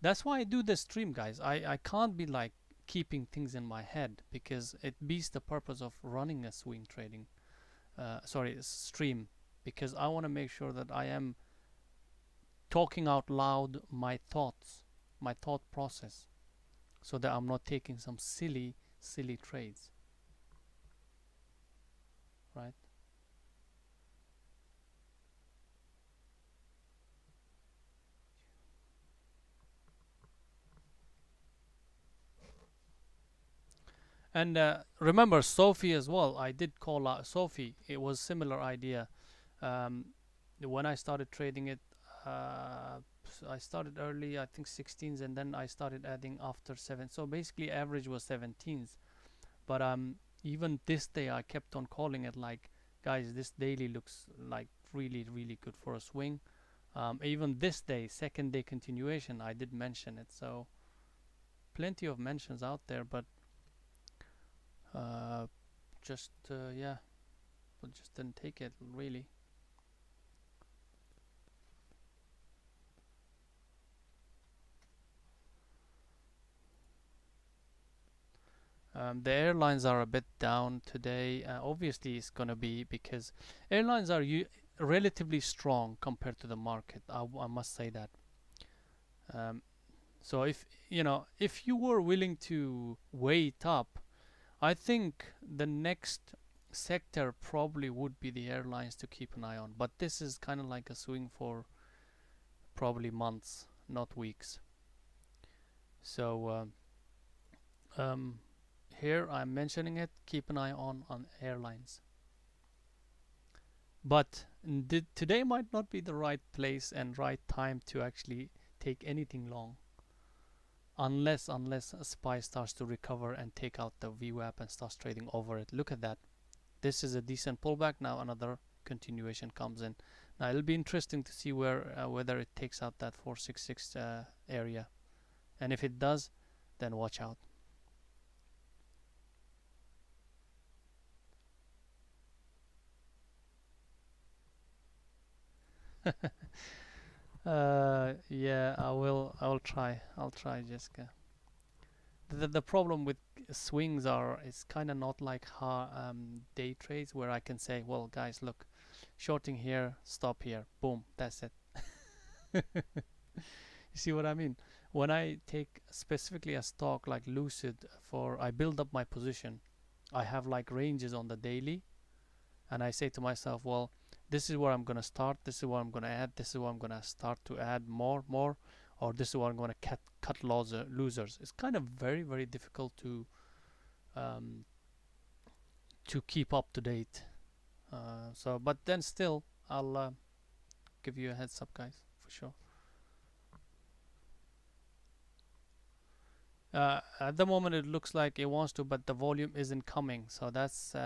that's why I do the stream, guys. I can't be like keeping things in my head because it beats the purpose of running a swing trading, sorry, stream, because I want to make sure that I am talking out loud my thoughts, my thought process, so that I'm not taking some silly, silly trades, right? And remember Sophie as well. I did call out Sophie. It was similar idea. Um, when I started trading it, I started early, I think 16s, and then I started adding after 7. So basically, average was 17s. But even this day, I kept on calling it like, guys, this daily looks like really, really good for a swing. Even this day, second day continuation, I did mention it. So plenty of mentions out there, but uh, just yeah, but just didn't take it really. The airlines are a bit down today. Obviously, it's gonna be because airlines are relatively strong compared to the market. I must say that. Um, so if you know, if you were willing to wait up, I think the next sector probably would be the airlines to keep an eye on. But this is kind of like a swing for probably months, not weeks. So um, here I'm mentioning it. Keep an eye on airlines. But today might not be the right place and right time to actually take anything long, unless a SPY starts to recover and take out the VWAP and starts trading over it. Look at that. This is a decent pullback. Now another continuation comes in. Now it'll be interesting to see whether it takes out that 466 area, and if it does, then watch out. Yeah, I will. I will try. I'll try, Jessica. The problem with swings are it's kind of not like day trades where I can say, well, guys, look, shorting here, stop here, boom, that's it. You see what I mean? When I take specifically a stock like Lucid, for I build up my position, I have like ranges on the daily, and I say to myself, well, this is where I'm gonna start, this is what I'm gonna add, this is what I'm gonna start to add more, or this is what I'm gonna cut losers. It's kind of very, very difficult um, to keep up to date. So, but then still, I'll give you a heads up, guys, for sure. At the moment, it looks like it wants to, but the volume isn't coming. So that's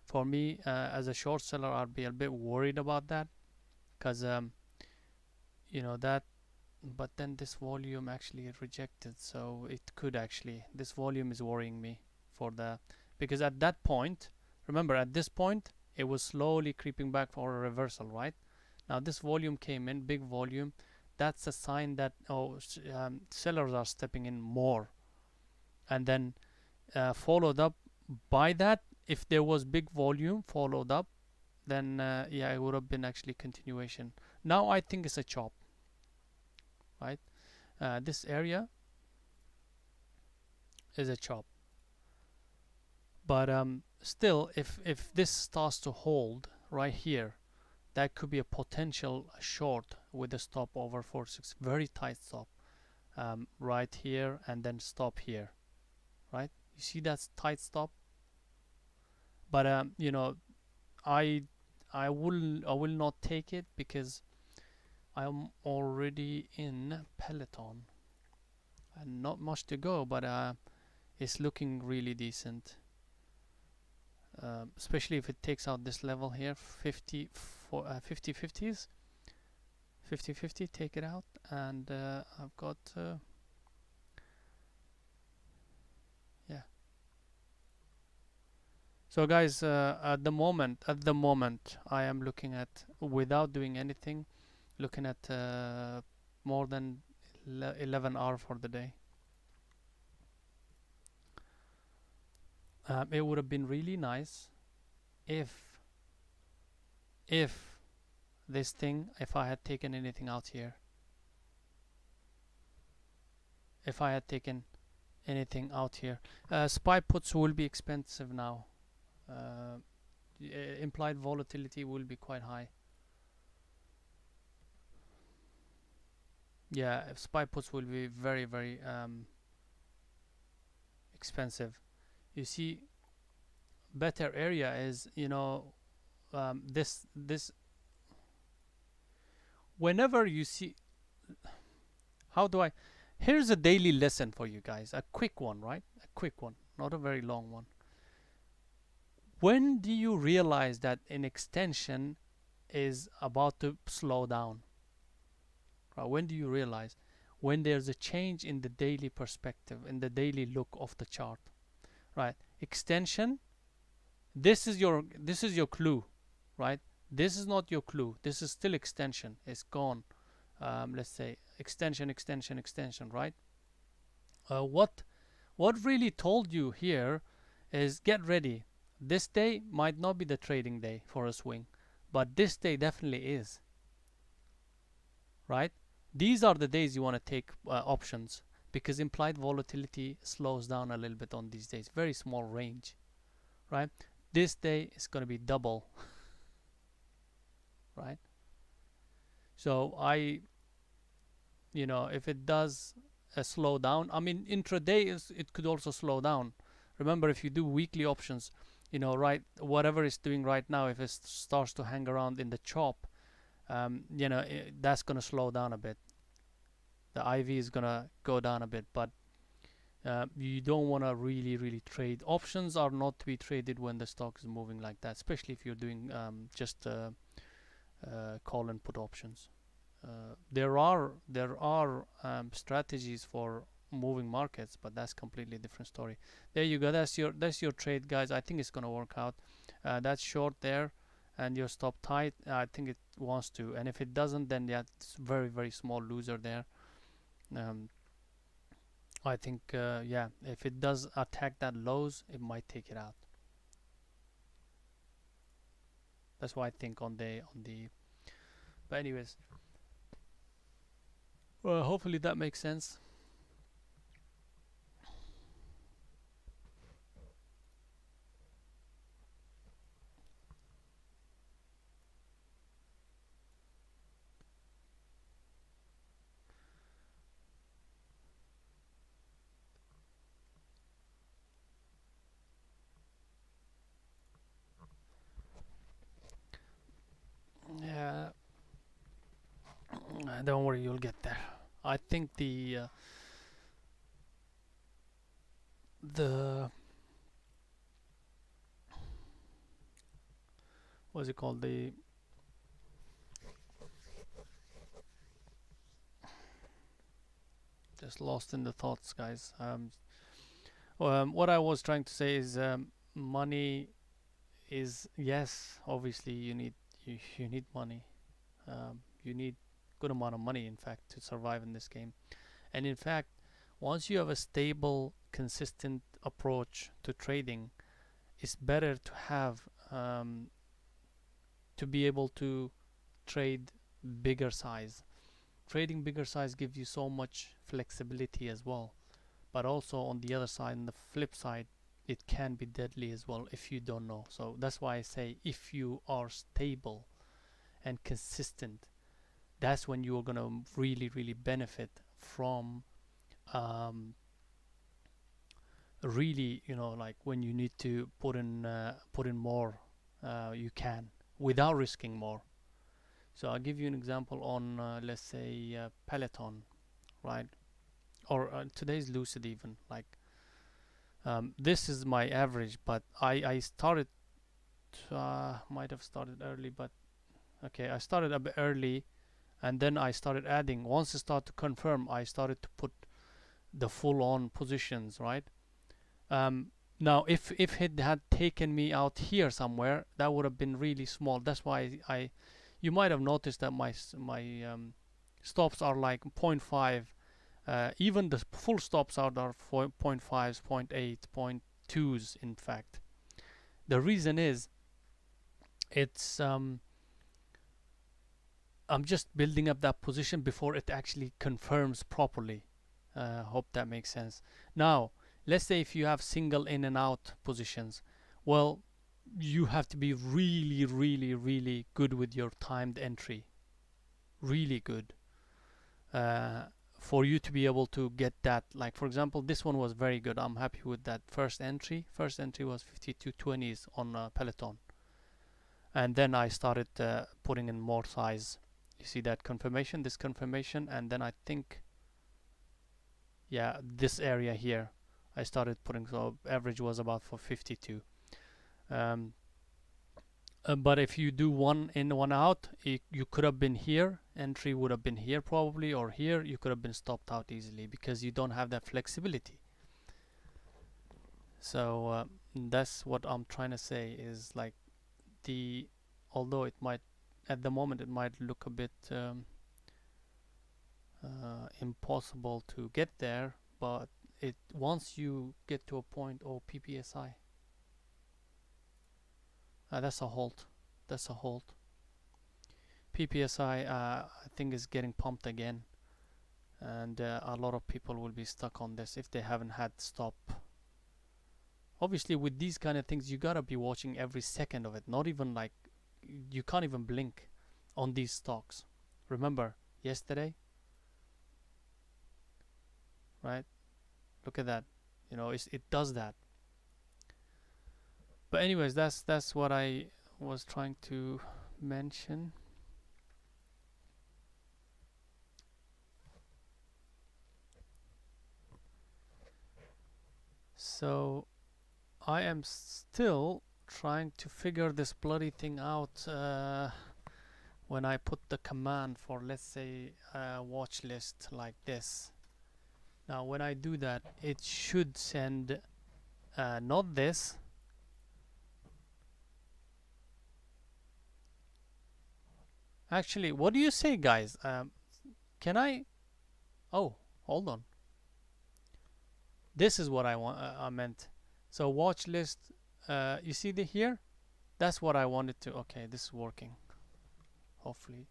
for me as a short seller, I'll be a bit worried about that because you know that. But then this volume actually rejected, so it could actually. This volume is worrying me for the because at that point, remember at this point, it was slowly creeping back for a reversal, right? Now this volume came in, big volume. That's a sign that sellers are stepping in more, and then followed up by that. If there was big volume followed up, then yeah, it would have been actually continuation. Now I think it's a chop, right? This area is a chop, but still, if this starts to hold right here, that could be a potential short with a stop over 46, very tight stop, right here, and then stop here, right? You see that's tight stop, but you know, I I will not take it because I'm already in Peloton and not much to go, but it's looking really decent. especially if it takes out this level here, 50 for 50 50s, 50 50, take it out, and I've got yeah. So guys, at the moment I am looking at, without doing anything, looking at more than 11 hours for the day. It would have been really nice if this thing, if I had taken anything out here, if I had taken anything out here. SPY puts will be expensive now. Implied volatility will be quite high. Yeah, SPY puts will be very, very expensive. You see, better area is, you know, this whenever you see, how do I, here's a daily lesson for you guys, a quick one, right? A quick one, not a very long one. When do you realize that an extension is about to slow down? Right? When do you realize? When there's a change in the daily perspective, in the daily look of the chart, right? Extension, this is your clue, right? This is not your clue. This is still extension. It's gone. Let's say extension, extension, extension, right? What really told you here is get ready. This day might not be the trading day for a swing, but this day definitely is, right? These are the days you want to take options, because implied volatility slows down a little bit on these days. Very small range, right? This day is going to be double, right? So you know, if it does slow down, I mean, intraday it could also slow down. Remember, if you do weekly options, you know, right, whatever it's doing right now, if it starts to hang around in the chop, you know, that's going to slow down a bit. The IV is going to go down a bit, but you don't want to really trade. Options are not to be traded when the stock is moving like that, especially if you're doing just call and put options. There are strategies for moving markets, but that's completely different story. There you go. That's your trade, guys. I think it's gonna work out. That's short there, and your stop tight. I think it wants to, and if it doesn't, then yeah, it's very small loser there. I think yeah, if it does attack that lows, it might take it out. That's why I think on the But anyways, well, hopefully that makes sense. Yeah, don't worry, you'll get there. I think the what's it called, the just lost in the thoughts, guys. What I was trying to say is money is, yes, obviously you need money. You need good amount of money, in fact, to survive in this game. And in fact, once you have a stable, consistent approach to trading, it's better to have to be able to trade bigger size. Trading bigger size gives you so much flexibility as well. But also on the other side, on the flip side, it can be deadly as well if you don't know. So that's why I say, if you are stable and consistent, that's when you're gonna really benefit from really, you know, like when you need to put in more, you can without risking more. So I'll give you an example on let's say Peloton, right? Or today's Lucid even. Like this is my average, but I started might have started early, but okay, I started a bit early, and then I started adding. Once it started to confirm, I started to put the full on positions, right? Um, Now, if it had taken me out here somewhere, that would have been really small. That's why you might have noticed that my stops are like zero point 0.5. Even the full stops out are 0.5s, 0.8, 0.2s. In fact, the reason is it's I'm just building up that position before it actually confirms properly. Hope that makes sense. Now, let's say if you have single in and out positions, well, you have to be really, really, really good with your timed entry. Really good. Uh, for you to be able to get that. Like, for example, this one was very good. I'm happy with that first entry. First entry was 5220s on Peloton. And then I started putting in more size. You see that confirmation, this confirmation, and then I think, yeah, this area here I started putting, so average was about for 52. um, but if you do one in, one out, you could have been here, entry would have been here probably, or here you could have been stopped out easily because you don't have that flexibility. So that's what I'm trying to say is like the although it might at the moment it might look a bit impossible to get there, but it once you get to a point, oh, PPSI, that's a halt, that's a halt. PPSI I think is getting pumped again, and a lot of people will be stuck on this if they haven't had stop. Obviously with these kind of things you gotta be watching every second of it, not even like you can't even blink on these stocks. Remember yesterday, right? Look at that. You know, it does that. But anyways, that's what I was trying to mention. So I am still trying to figure this bloody thing out when I put the command for, let's say, a watch list like this. Now when I do that, it should send not this. Actually, what do you say, guys? Can I? Oh, hold on. This is what I want. I meant. So watch list. You see the here? That's what I wanted to. Okay, this is working. Hopefully.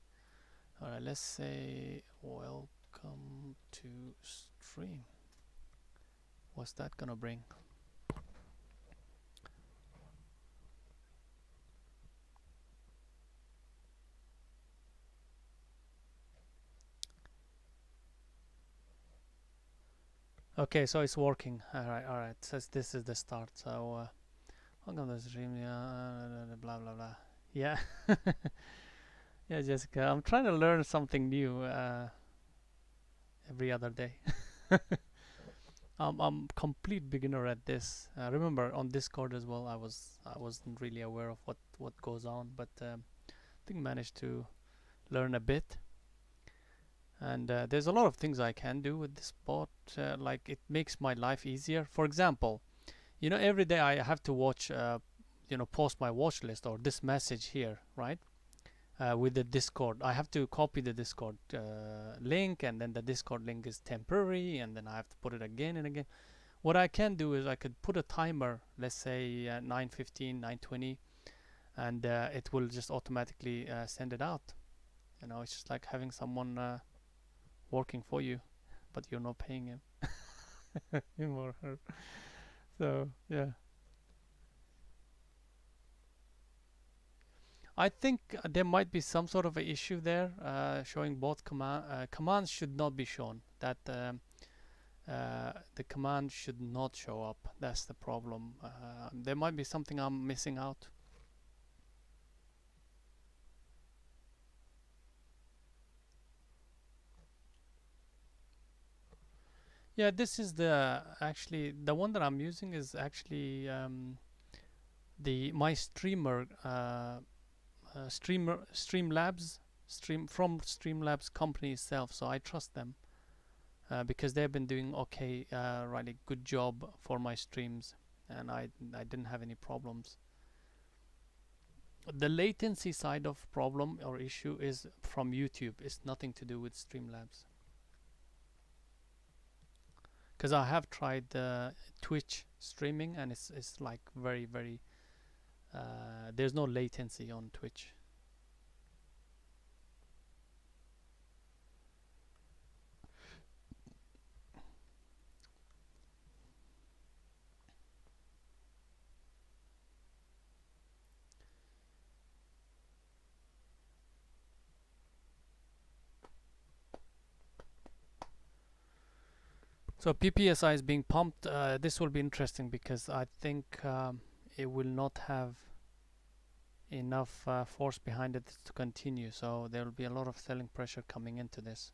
All right. Let's say welcome to stream. What's that gonna bring? Okay, so it's working. All right, all right. Says this is the start. So welcome to stream. Yeah, blah blah blah. Yeah. Yeah, Jessica. I'm trying to learn something new every other day. I'm complete beginner at this. Remember on Discord as well, I wasn't really aware of what goes on, but I think managed to learn a bit. And there's a lot of things I can do with this bot. Like it makes my life easier. For example, you know, every day I have to watch, post my watch list or this message here, right? With the Discord, I have to copy the Discord link, and then the Discord link is temporary, and then I have to put it again and again. What I can do is I could put a timer, let's say 9:15, 9:20, and it will just automatically send it out. You know, it's just like having someone working for you, but you're not paying him, him or her. So yeah. I think there might be some sort of a issue there, showing both commands should not be shown. That the command should not show up. That's the problem. There might be something I'm missing out. Yeah, this is the actually the one that I'm using is actually the my streamer Streamlabs from Streamlabs company itself, so I trust them because they've been doing okay, really good job for my streams, and I didn't have any problems. The latency side of problem or issue is from YouTube. It's nothing to do with Streamlabs. Because I have tried Twitch streaming, and it's like very there's no latency on Twitch. So PPSI is being pumped. This will be interesting because I think it will not have enough force behind it to continue. So there will be a lot of selling pressure coming into this.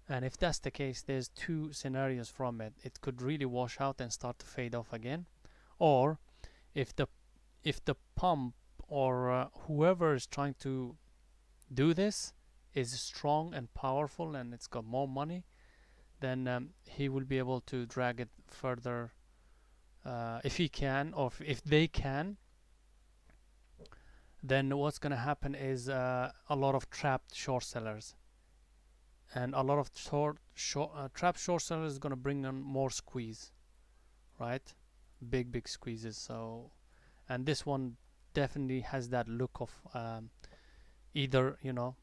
And if that's the case, there's two scenarios from it. It could really wash out and start to fade off again, or if the pump or whoever is trying to do this is strong and powerful and it's got more money, then he will be able to drag it further if he can, or if they can. Then what's going to happen is a lot of trapped short sellers, and a lot of trapped short sellers is going to bring on more squeeze, right? Big squeezes. So, and this one definitely has that look of either, you know,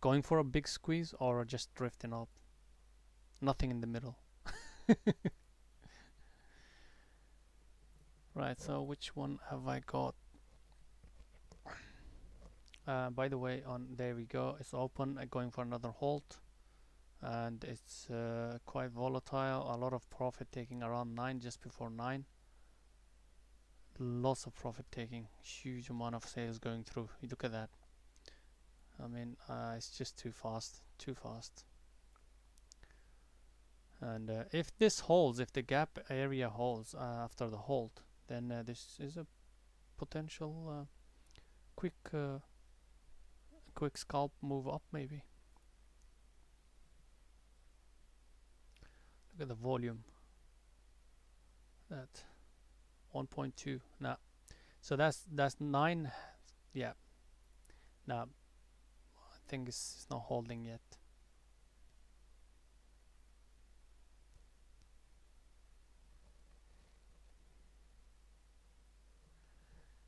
going for a big squeeze or just drifting up. Nothing in the middle. Right, so which one have I got? By the way, there we go. It's open, going for another halt, and it's quite volatile. A lot of profit taking around 9, just before 9. Lots of profit taking, huge amount of sales going through. You look at that. I mean, it's just too fast. And if this holds, if the gap area holds after the halt, then this is a potential quick scalp move up, maybe. Look at the volume. That 1.2. Nah. So that's 9. Yeah. Nah. I think it's not holding yet.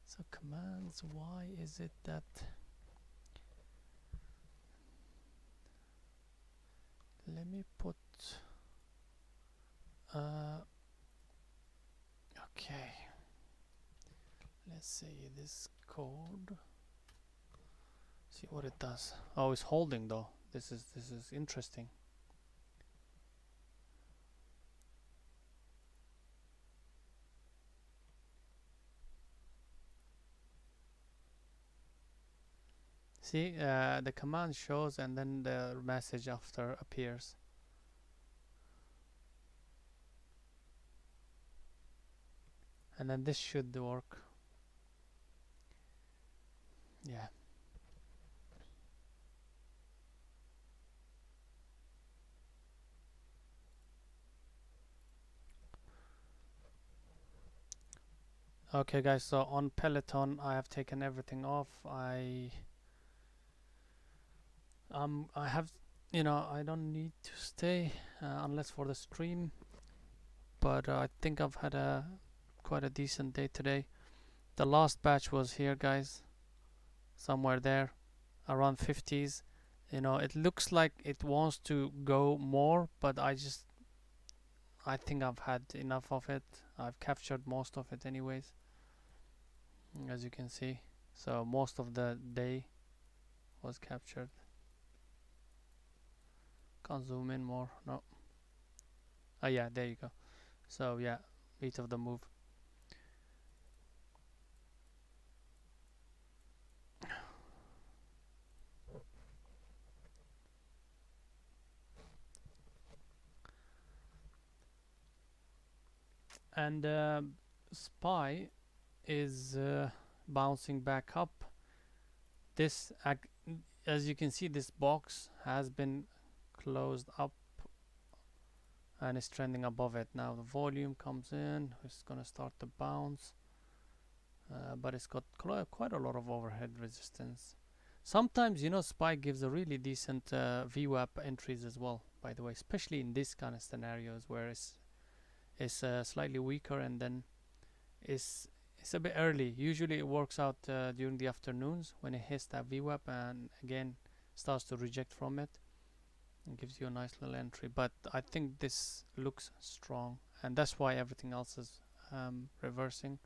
So commands, why is it that let me put okay, let's see this code, see what it does. Oh, it's holding though. This is interesting. See, the command shows and then the message after appears. And then this should work. Yeah. Okay guys, so on Peloton I have taken everything off. I have, you know, I don't need to stay unless for the stream, but I think I've had quite a decent day today. The last batch was here, guys, somewhere there around 50s. You know, it looks like it wants to go more, but I think I've had enough of it. I've captured most of it anyways, as you can see. So most of the day was captured. Can't zoom in more. No. Oh yeah, there you go. So yeah, meat of the move. And SPY is bouncing back up. This, as you can see, this box has been closed up and is trending above it. Now the volume comes in, it's gonna start to bounce, but it's got quite a lot of overhead resistance. Sometimes, you know, SPY gives a really decent VWAP entries as well, by the way, especially in this kind of scenarios where it's slightly weaker and then it's a bit early. Usually it works out during the afternoons when it hits that VWAP and again starts to reject from it. It gives you a nice little entry, but I think this looks strong, and that's why everything else is reversing.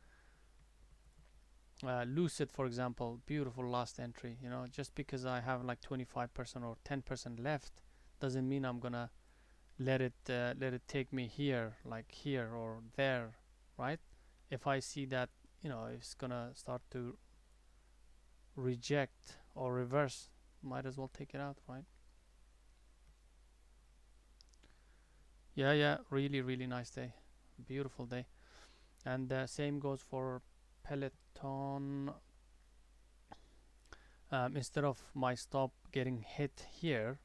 Lucid, for example, beautiful last entry. You know, just because I have like 25% or 10% left, doesn't mean I'm gonna let it take me here, like here or there, right? If I see that, you know, it's gonna start to reject or reverse, might as well take it out, right? Yeah, really nice day, beautiful day. And same goes for Peloton. Instead of my stop getting hit here,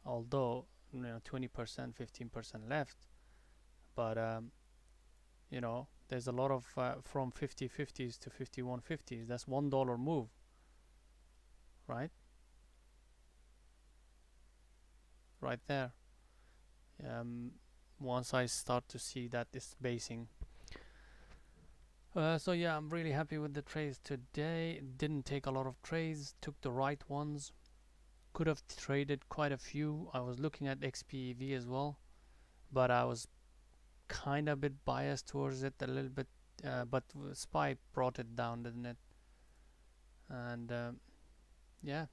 although, you know, 20%, 15% left, but you know, there's a lot of from 50/50s to 51/50s. That's $1 move, right? Right there. Once I start to see that it's basing. So yeah, I'm really happy with the trades today. Didn't take a lot of trades, took the right ones. Could have traded quite a few. I was looking at XPEV as well, but I was kind of a bit biased towards it a little bit. But SPY brought it down, didn't it? And yeah.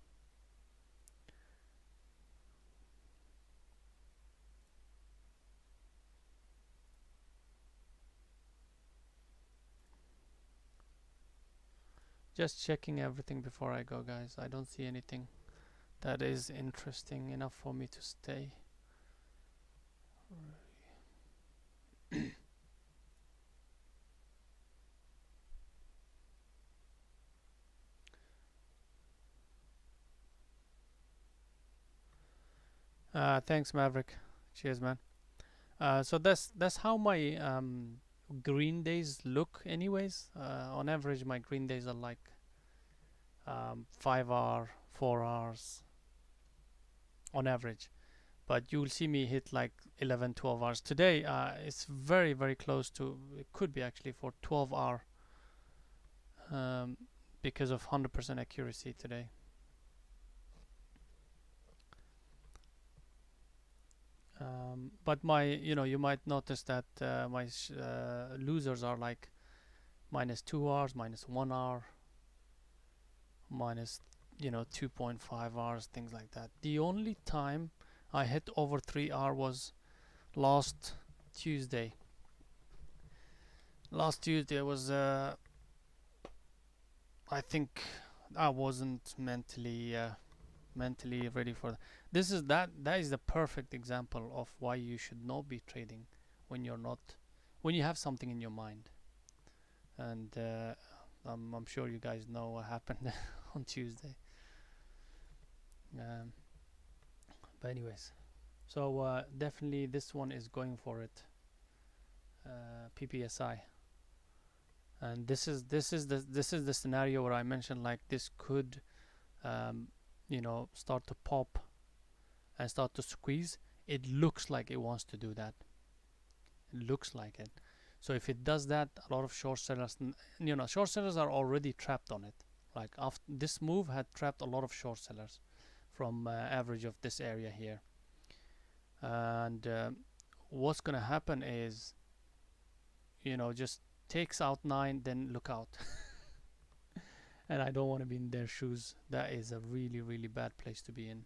Just checking everything before I go, guys. I don't see anything that is interesting enough for me to stay. Thanks, Maverick. Cheers, man. So that's how my green days look anyways. On average, my green days are like 5 hour, 4 hours on average, but you'll see me hit like 11, 12 hours today. It's very close to, it could be actually for 12 hour, because of 100% accuracy today. But my, you know, you might notice that my losers are like -2 hours, -1 hour, minus, you know, 2.5 hours, things like that. The only time I hit over 3 hour was last Tuesday. Last Tuesday was I think I wasn't mentally ready for that. That is the perfect example of why you should not be trading when you have something in your mind. And I'm sure you guys know what happened on Tuesday. But anyways, so definitely this one is going for it. PPSI, and this is the scenario where I mentioned like this could you know, start to pop and start to squeeze. It looks like it wants to do that. It looks like it. So if it does that, a lot of short sellers, you know, short sellers are already trapped on it. Like after this move had trapped a lot of short sellers from average of this area here. And what's gonna happen is, you know, just takes out 9, then look out. And I don't want to be in their shoes. That is a really bad place to be in.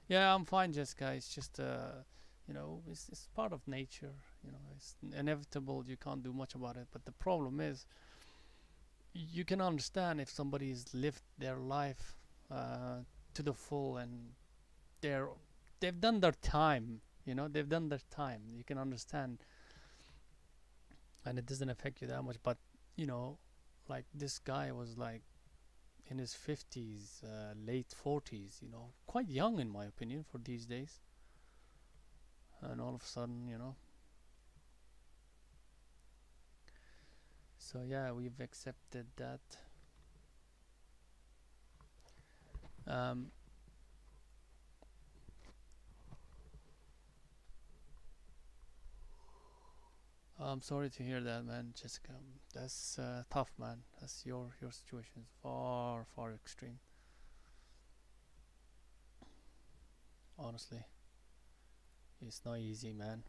Yeah, I'm fine, Jessica. It's just you know, it's part of nature. You know, it's inevitable. You can't do much about it. But the problem is, you can understand if somebody's lived their life to the full and they've done their time. You know, they've done their time. You can understand, and it doesn't affect you that much. But you know, like this guy was like in his 50s, late 40s. You know, quite young in my opinion for these days. And all of a sudden, you know. So yeah, we've accepted that. Um, I'm sorry to hear that, man, Jessica. That's tough, man. That's your situation is far far extreme. Honestly, it's not easy, man.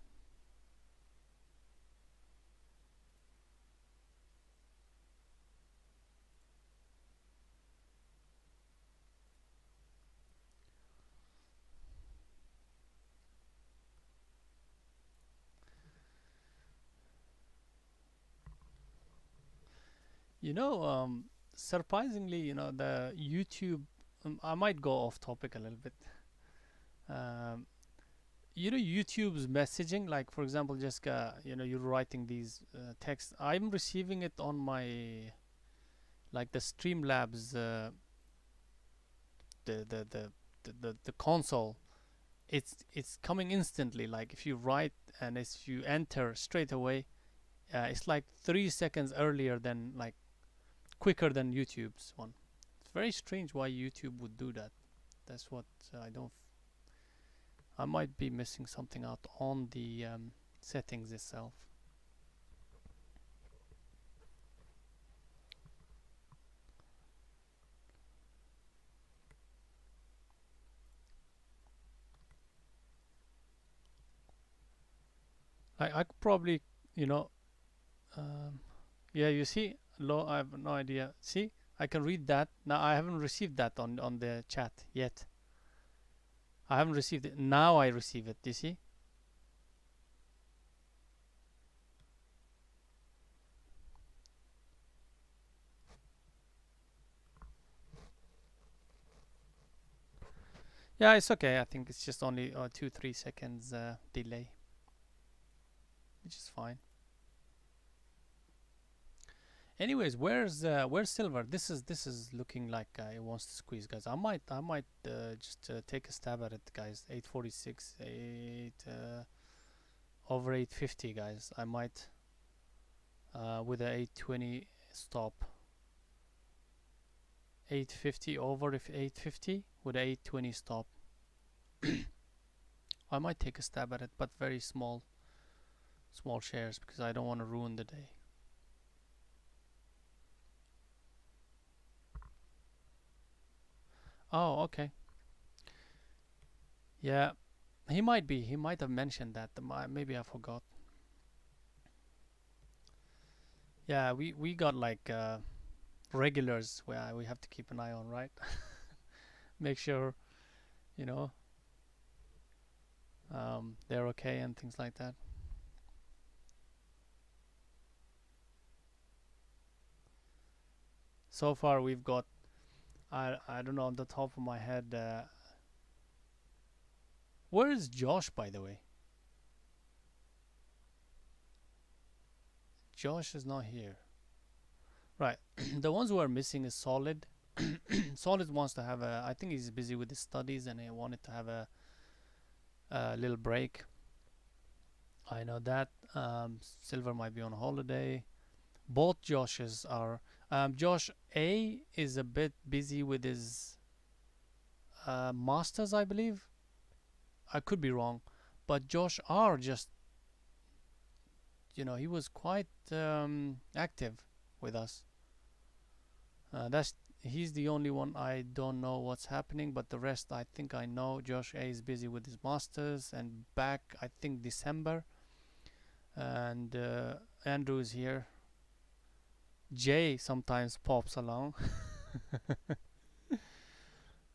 You know, surprisingly, you know, the YouTube. I might go off topic a little bit. Um, you know, YouTube's messaging, like for example, Jessica, you know, you're writing these texts. I'm receiving it on my like the Streamlabs, the console. It's coming instantly. Like if you write and if you enter straight away, it's like 3 seconds earlier than like quicker than YouTube's one. It's very strange why YouTube would do that. That's what I don't. I might be missing something out on the settings itself. I could probably, you know, um, yeah. You see, low. I have no idea. See, I can read that now. I haven't received that on the chat yet. I haven't received it. Now I receive it. Do you see? Yeah, it's okay. I think it's just only 2 3 seconds delay, which is fine. Anyways, where's Silver? This is looking like it wants to squeeze, guys. I might just take a stab at it, guys. 846, 8 over 850, guys. I might with a 820 stop. 850 over if 850 with a 820 stop. I might take a stab at it, but very small shares because I don't want to ruin the day. Oh, okay. Yeah, he might be. He might have mentioned that. Maybe I forgot. Yeah, we got like regulars where we have to keep an eye on, right? Make sure you know they're okay and things like that. So far, we've got I don't know on the top of my head. Where is Josh, by the way? Josh is not here. Right. The ones who are missing is Solid. Solid wants to have a. I think he's busy with his studies and he wanted to have a little break. I know that. Silver might be on holiday. Both Joshes are. Josh A is a bit busy with his masters, I believe. I could be wrong, but Josh R just, he was quite active with us. That's He's the only one I don't know what's happening, but the rest I think I know. Josh A is busy with his masters and back I think December, and Andrew is here. Jay sometimes pops along,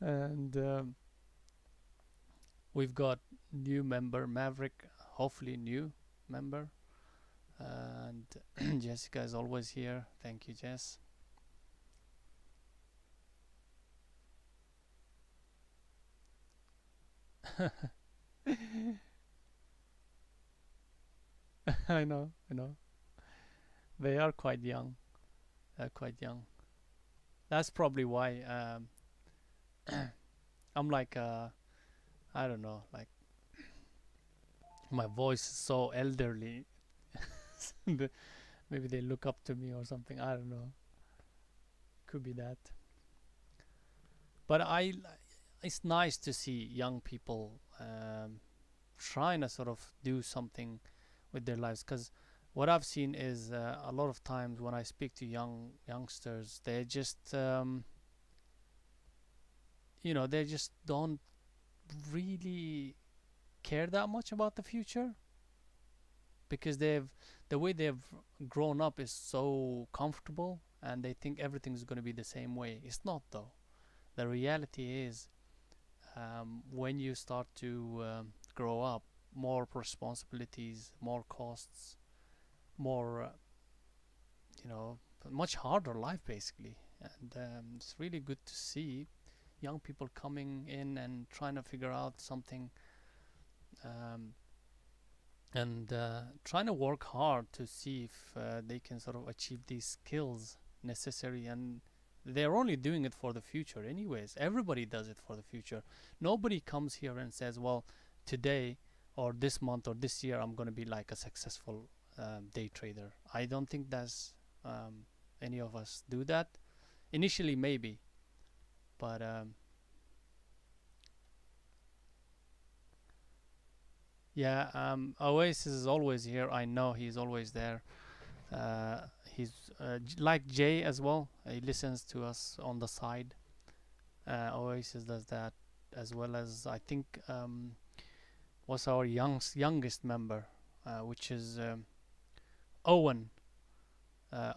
and we've got new member Maverick, hopefully new member, and Jessica is always here. Thank you, Jess. I know, I know. They are quite young. They're quite young. That's probably why I'm like I don't know, like my voice is so elderly. Maybe they look up to me or something. I don't know. Could be that. But it's nice to see young people trying to sort of do something with their lives. Because what I've seen is a lot of times when I speak to youngsters, they just they just don't really care that much about the future because the way they've grown up is so comfortable and they think everything's going to be the same way. It's not though. The reality is when you start to grow up, more responsibilities, more costs, more you know much harder life basically. And it's really good to see young people coming in and trying to figure out something, um, and trying to work hard to see if they can sort of achieve these skills necessary. And they're only doing it for the future anyways. Everybody does it for the future. Nobody comes here and says, well, today or this month or this year I'm going to be like a successful day trader. I don't think that's any of us do that. Initially maybe, but yeah, Oasis is always here. I know he's always there. Uh, he's like Jay as well. He listens to us on the side. Oasis does that, as well as I think was our youngest member, which is Owen.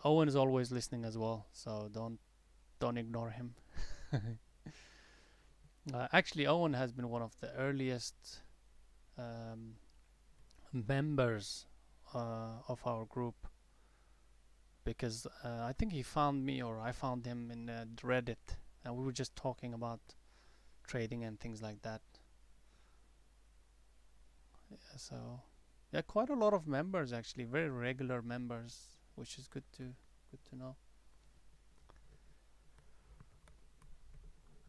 Owen is always listening as well, so don't ignore him. Actually, Owen has been one of the earliest um, members of our group because I think he found me or I found him in Reddit, and we were just talking about trading and things like that. Yeah, so yeah, quite a lot of members actually, very regular members, which is good to know.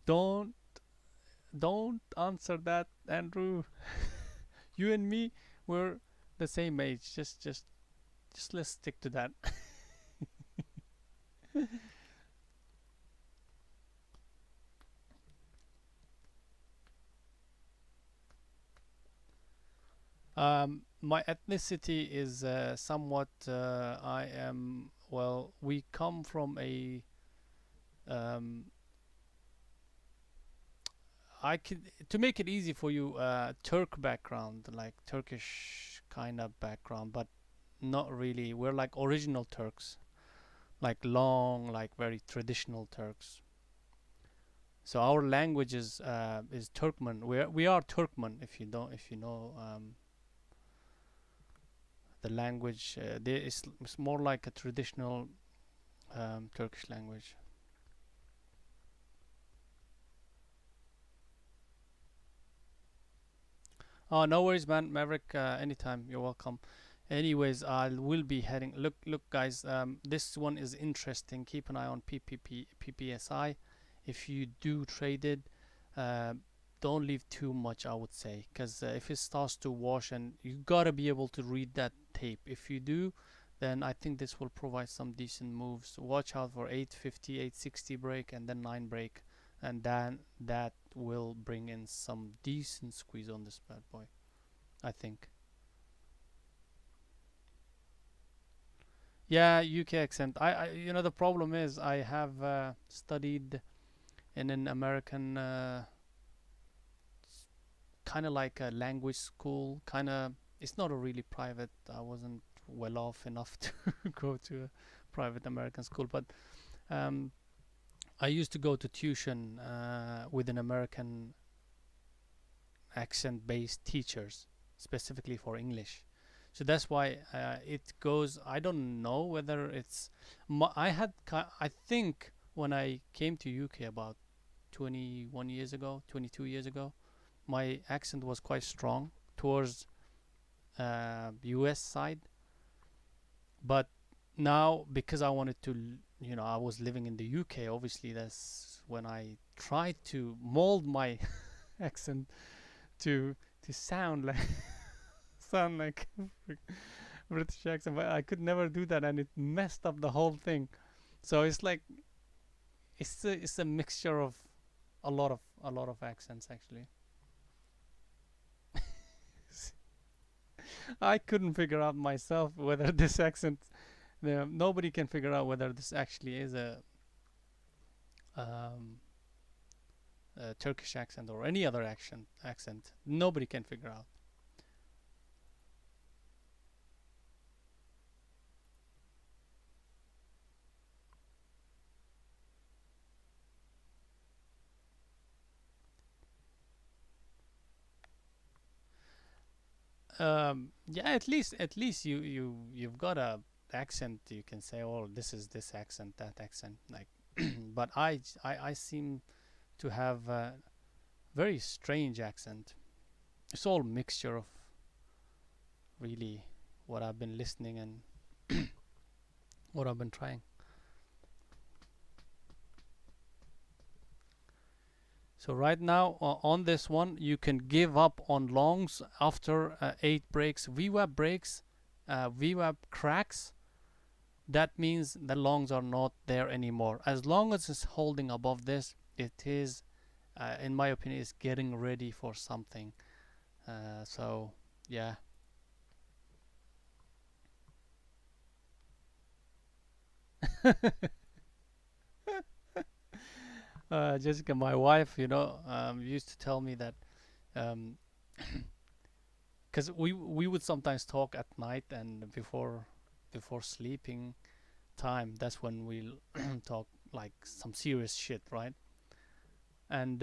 Don't don't answer that, Andrew. You and me, we're the same age. Just let's stick to that. My ethnicity is somewhat. I am well. We come from a. Um, I could to make it easy for you. Turk background, like Turkish kind of background, but not really. We're like original Turks, like long, like very traditional Turks. So our language is Turkmen. We are Turkmen. If you know the language, it's more like a traditional Turkish language. Oh, no worries, man. Maverick, anytime. You're welcome. Anyways, I will be heading. Look, guys. This one is interesting. Keep an eye on PPSI. If you do trade it, uh, don't leave too much. I would say, because if it starts to wash, and you gotta be able to read that tape. If you do, then I think this will provide some decent moves. Watch out for 850, 860 break, and then 9 break, and then that will bring in some decent squeeze on this bad boy, I think. Yeah, UK accent. The problem is I have studied in an American kind of like a language school. Kind of, it's not a really private. I wasn't well off enough to go to a private American school, but um, I used to go to tuition with an American accent-based teachers, specifically for English. So that's why it goes. I don't know whether it's. I had. I think when I came to UK about 21 years ago, 22 years ago, my accent was quite strong towards US side. But now, because I wanted to, I was living in the UK, obviously that's when I tried to mold my accent to sound like sound like British accent, but I could never do that, and it messed up the whole thing. So it's like it's a mixture of a lot of accents actually. I couldn't figure out myself whether this accent, nobody can figure out whether this actually is um, a Turkish accent or any other accent. Nobody can figure out. Yeah, at least you've got a accent. You can say, oh, this is this accent, that accent, like. But I seem to have a very strange accent. It's all mixture of really what I've been listening and what I've been trying. So right now on this one, you can give up on longs after 8 breaks, VWAP breaks, VWAP cracks. That means the longs are not there anymore. As long as it's holding above this, it is, in my opinion, is getting ready for something. So yeah. Jessica, my wife, used to tell me that, um, because we would sometimes talk at night and before sleeping time. That's when we talk like some serious shit, right? And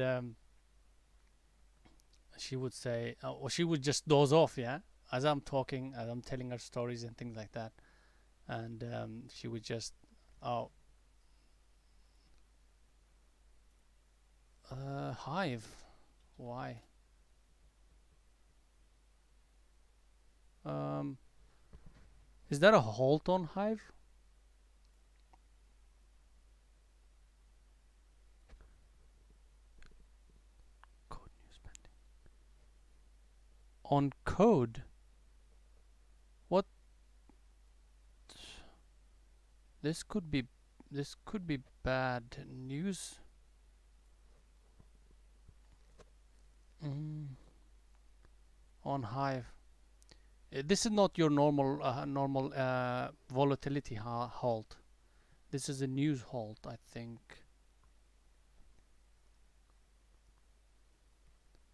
she would say, or she would just doze off, yeah, as I'm talking, as I'm telling her stories and things like that, and she would just, oh, Hive, why? Um, is that a halt on Hive? Code news pending. On code? What? This could be, this could be bad news. Mm, on Hive. This is not your normal volatility halt. This is a news halt, I think.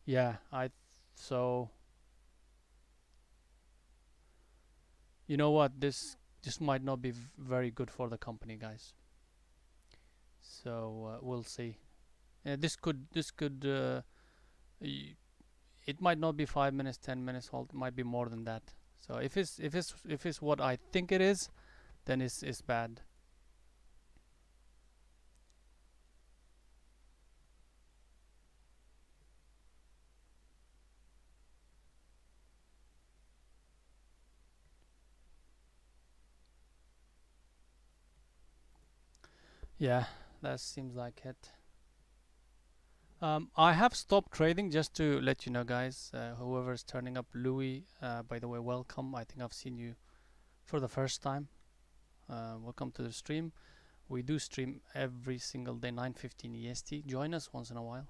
Yeah, so you know what? This might not be very good for the company, guys. So we'll see. This could y- it might not be 5 minutes, 10 minutes halt. It might be more than that. So if it's what I think it is, then it's bad. Yeah, that seems like it. I have stopped trading just to let you know, guys. Whoever's turning up, Louis, by the way, welcome. I think I've seen you for the first time. Welcome to the stream. We do stream every single day, 9:15 EST. Join us once in a while.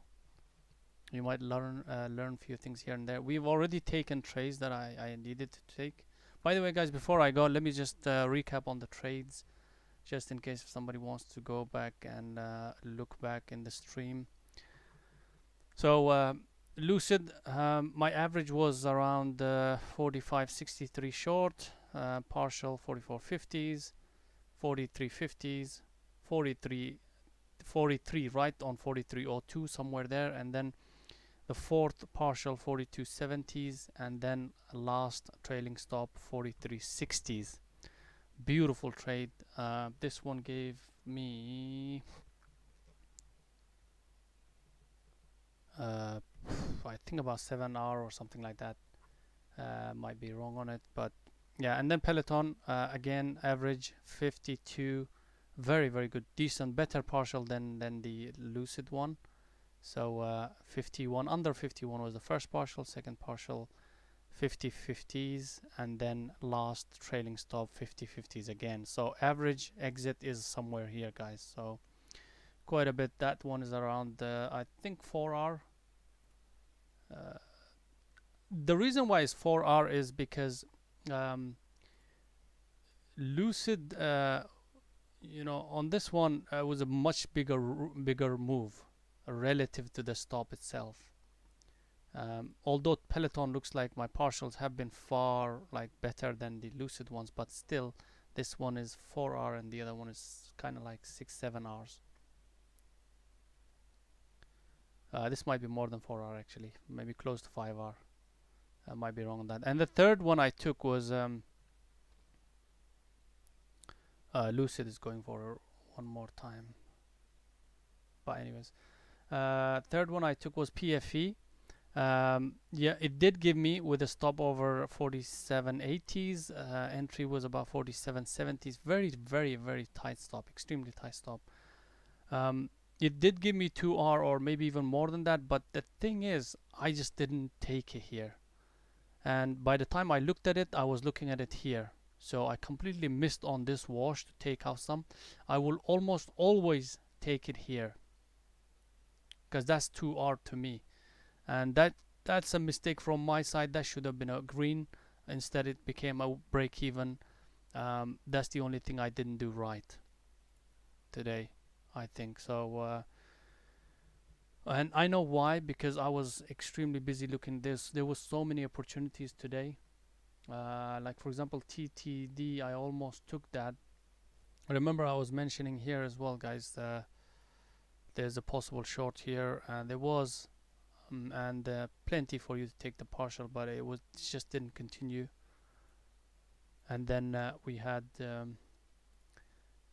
You might learn a few things here and there. We've already taken trades that I needed to take. By the way, guys, before I go, let me just recap on the trades, just in case if somebody wants to go back and look back in the stream. So Lucid, my average was around 45.63 short, partial 44.50s, 43.50s, 43, 43 right on 43.02 somewhere there, and then the fourth partial 42.70s, and then last trailing stop 43.60s. Beautiful trade. This one gave me I think about 7 hour or something like that. Might be wrong on it, but yeah. And then Peloton, again, average 52, very very good, decent, better partial than the Lucid one. So 51, under 51 was the first partial, second partial 50/50s, and then last trailing stop 50/50s again. So average exit is somewhere here, guys. So quite a bit. That one is around I think 4R. Uh, the reason why it's 4R is because Lucid, on this one was a much bigger move relative to the stop itself. Although Peloton looks like my partials have been far like better than the Lucid ones, but still, this one is 4R and the other one is kind of like 6-7 hours. This might be more than 4R actually, maybe close to 5R. I might be wrong on that. And the third one I took was Lucid is going for one more time. But anyways, third one I took was PFE. Yeah, it did give me with a stop over 47.80s. Entry was about 47.70s. Very, very, very tight stop. Extremely tight stop. It did give me 2R or maybe even more than that. But the thing is, I just didn't take it here. And by the time I looked at it, I was looking at it here. So I completely missed on this wash to take out some. I will almost always take it here, because that's 2R to me. And that's a mistake from my side. That should have been a green. Instead it became a break even. That's the only thing I didn't do right today, I think. So and I know why, because I was extremely busy looking this. There was so many opportunities today. Like for example TTD, I almost took that. Remember I was mentioning here as well, guys, there's a possible short here, and there was and plenty for you to take the partial, but it just didn't continue. And then we had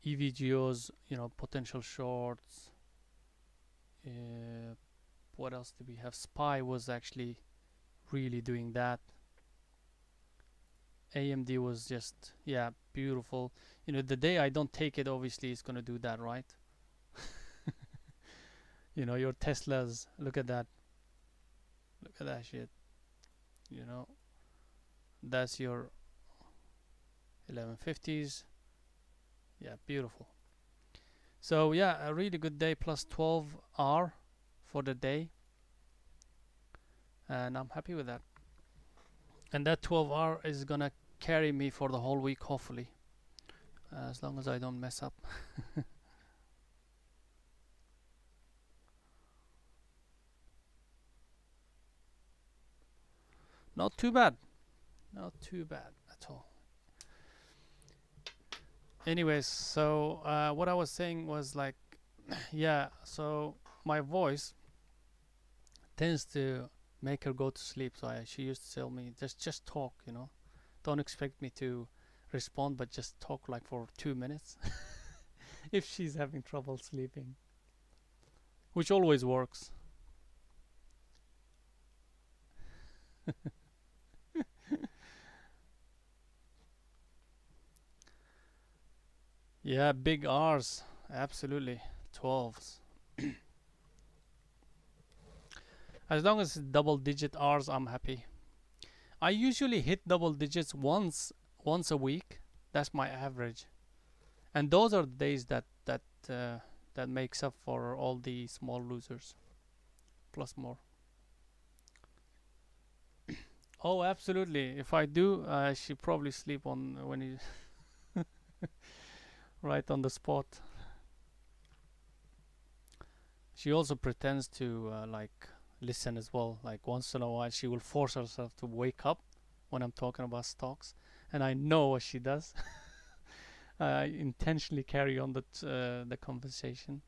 EVGOs, potential shorts. What else did we have? SPY was actually really doing that. AMD was just, yeah, beautiful. The day I don't take it, obviously it's gonna do that, right? Your Teslas, look at that. Look at that shit. That's your 1150s. Yeah, beautiful. So yeah, a really good day, plus 12R for the day, and I'm happy with that. And that 12R is gonna carry me for the whole week, hopefully, as long as I don't mess up. Not too bad. Not too bad at all. Anyways, so what I was saying was like, yeah, so my voice tends to make her go to sleep. So she used to tell me, just talk, don't expect me to respond, but just talk like for 2 minutes if she's having trouble sleeping, which always works. Yeah, big R's, absolutely. 12s. As long as it's double digit R's, I'm happy. I usually hit double digits once a week. That's my average, and those are the days that makes up for all the small losers, plus more. Oh, absolutely. If I do, she probably sleep on when you right on the spot. She also pretends to like listen as well. Like once in a while, she will force herself to wake up when I'm talking about stocks, and I know what she does. I intentionally carry on the conversation.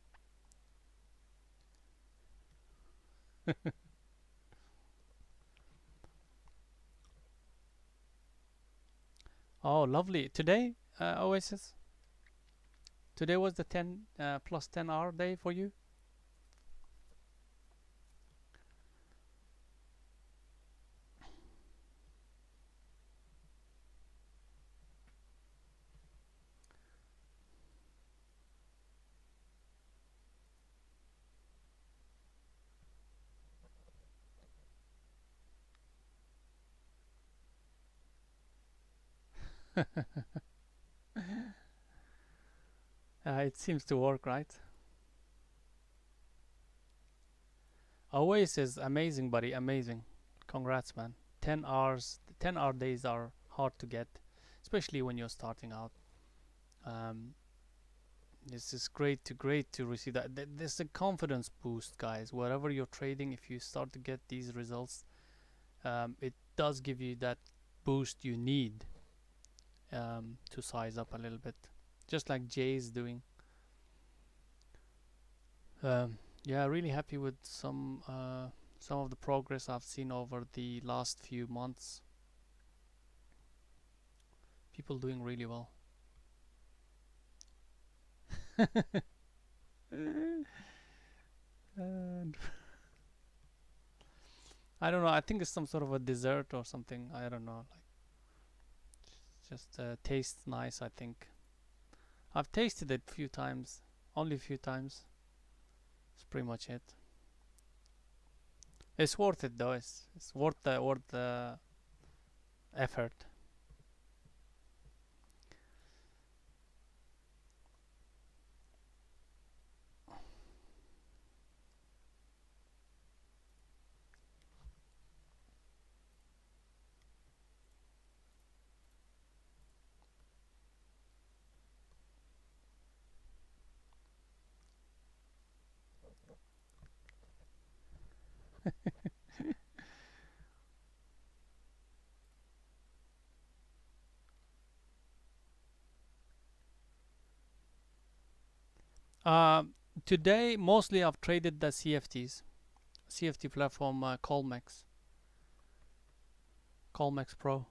Oh, lovely. Today, Oasis. Today was the 10 plus 10 hour day for you. It seems to work, right? Oasis, amazing, buddy, amazing. Congrats, man. 10 hours, 10-hour days are hard to get, especially when you're starting out. Um, this is great to receive that. This is a confidence boost, guys. Wherever you're trading, if you start to get these results, it does give you that boost you need to size up a little bit, just like Jay is doing. Yeah, really happy with some of the progress I've seen over the last few months. People doing really well. And I don't know. I think it's some sort of a dessert or something. I don't know. Like just tastes nice. I think I've tasted it a few times, only a few times. It's pretty much it. It's worth it though. It's worth the effort. Uh, Today mostly I've traded the CFTs, CFT platform Colmex Pro.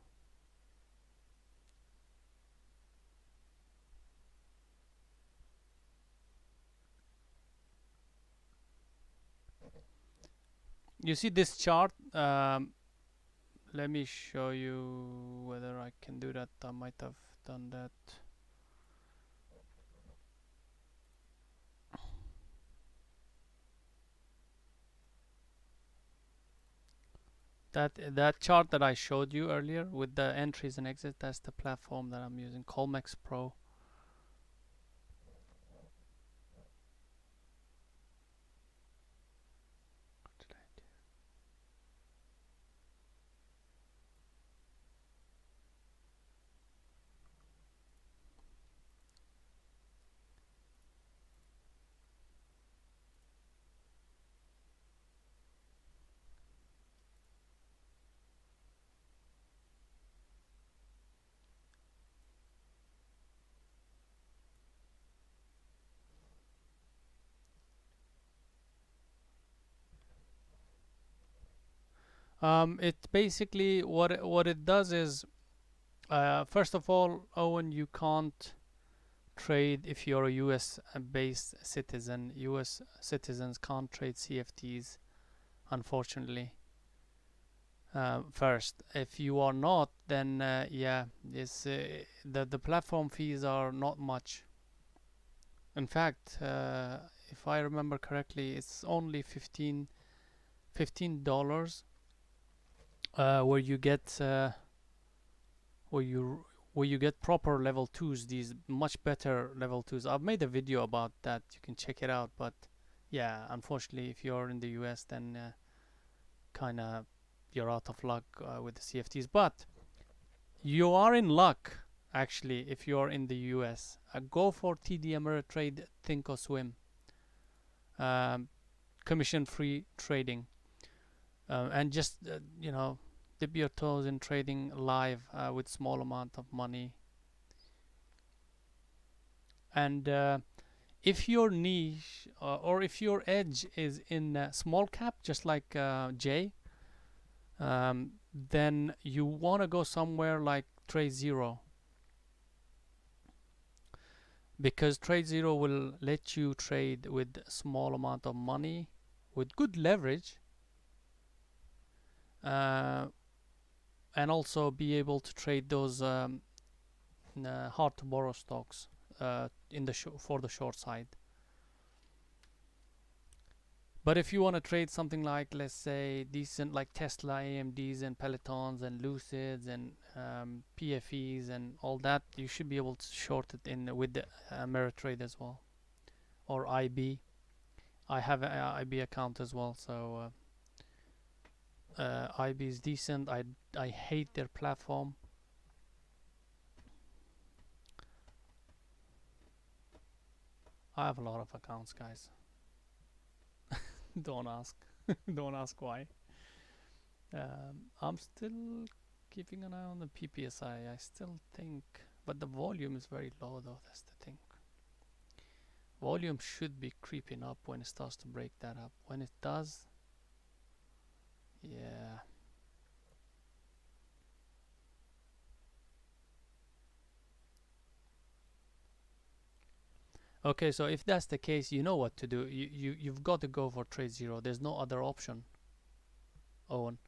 You see this chart? Let me show you whether I can do that. I might have done that. That chart that I showed you earlier with the entries and exits, that's the platform that I'm using, Colmex Pro. What did I do? It basically what it does is, first of all, Owen, you can't trade if you're a U.S. based citizen. U.S. citizens can't trade CFTs, unfortunately. First, if you are not, then yeah, it's the platform fees are not much. In fact, if I remember correctly, it's only $15 where you get where you where you get proper level twos, these much better level twos. I've made a video about that. You can check it out. But yeah, unfortunately, if you're in the US, then kind of you're out of luck with the CFTs. But you are in luck actually if you're in the US. Go for TD Ameritrade Thinkorswim, um, commission-free trading, and just dip your toes in trading live with small amount of money. And if your niche or if your edge is in small cap, just like Jay, then you want to go somewhere like TradeZero, because TradeZero will let you trade with small amount of money with good leverage, uh, and also be able to trade those hard to borrow stocks for the short side. But if you want to trade something like, let's say, decent like Tesla, AMDs, and Pelotons, and Lucids, and PFEs, and all that, you should be able to short it in with the Ameritrade as well, or IB. I have an IB account as well, so IB is decent. I hate their platform. I have a lot of accounts, guys. Don't ask. Don't ask why. I'm still keeping an eye on the PPSI. I still think, but the volume is very low though. That's the thing. Volume should be creeping up when it starts to break that up. When it does, yeah. Okay, so if that's the case, you know what to do. You've got to go for Trade Zero. There's no other option, Owen.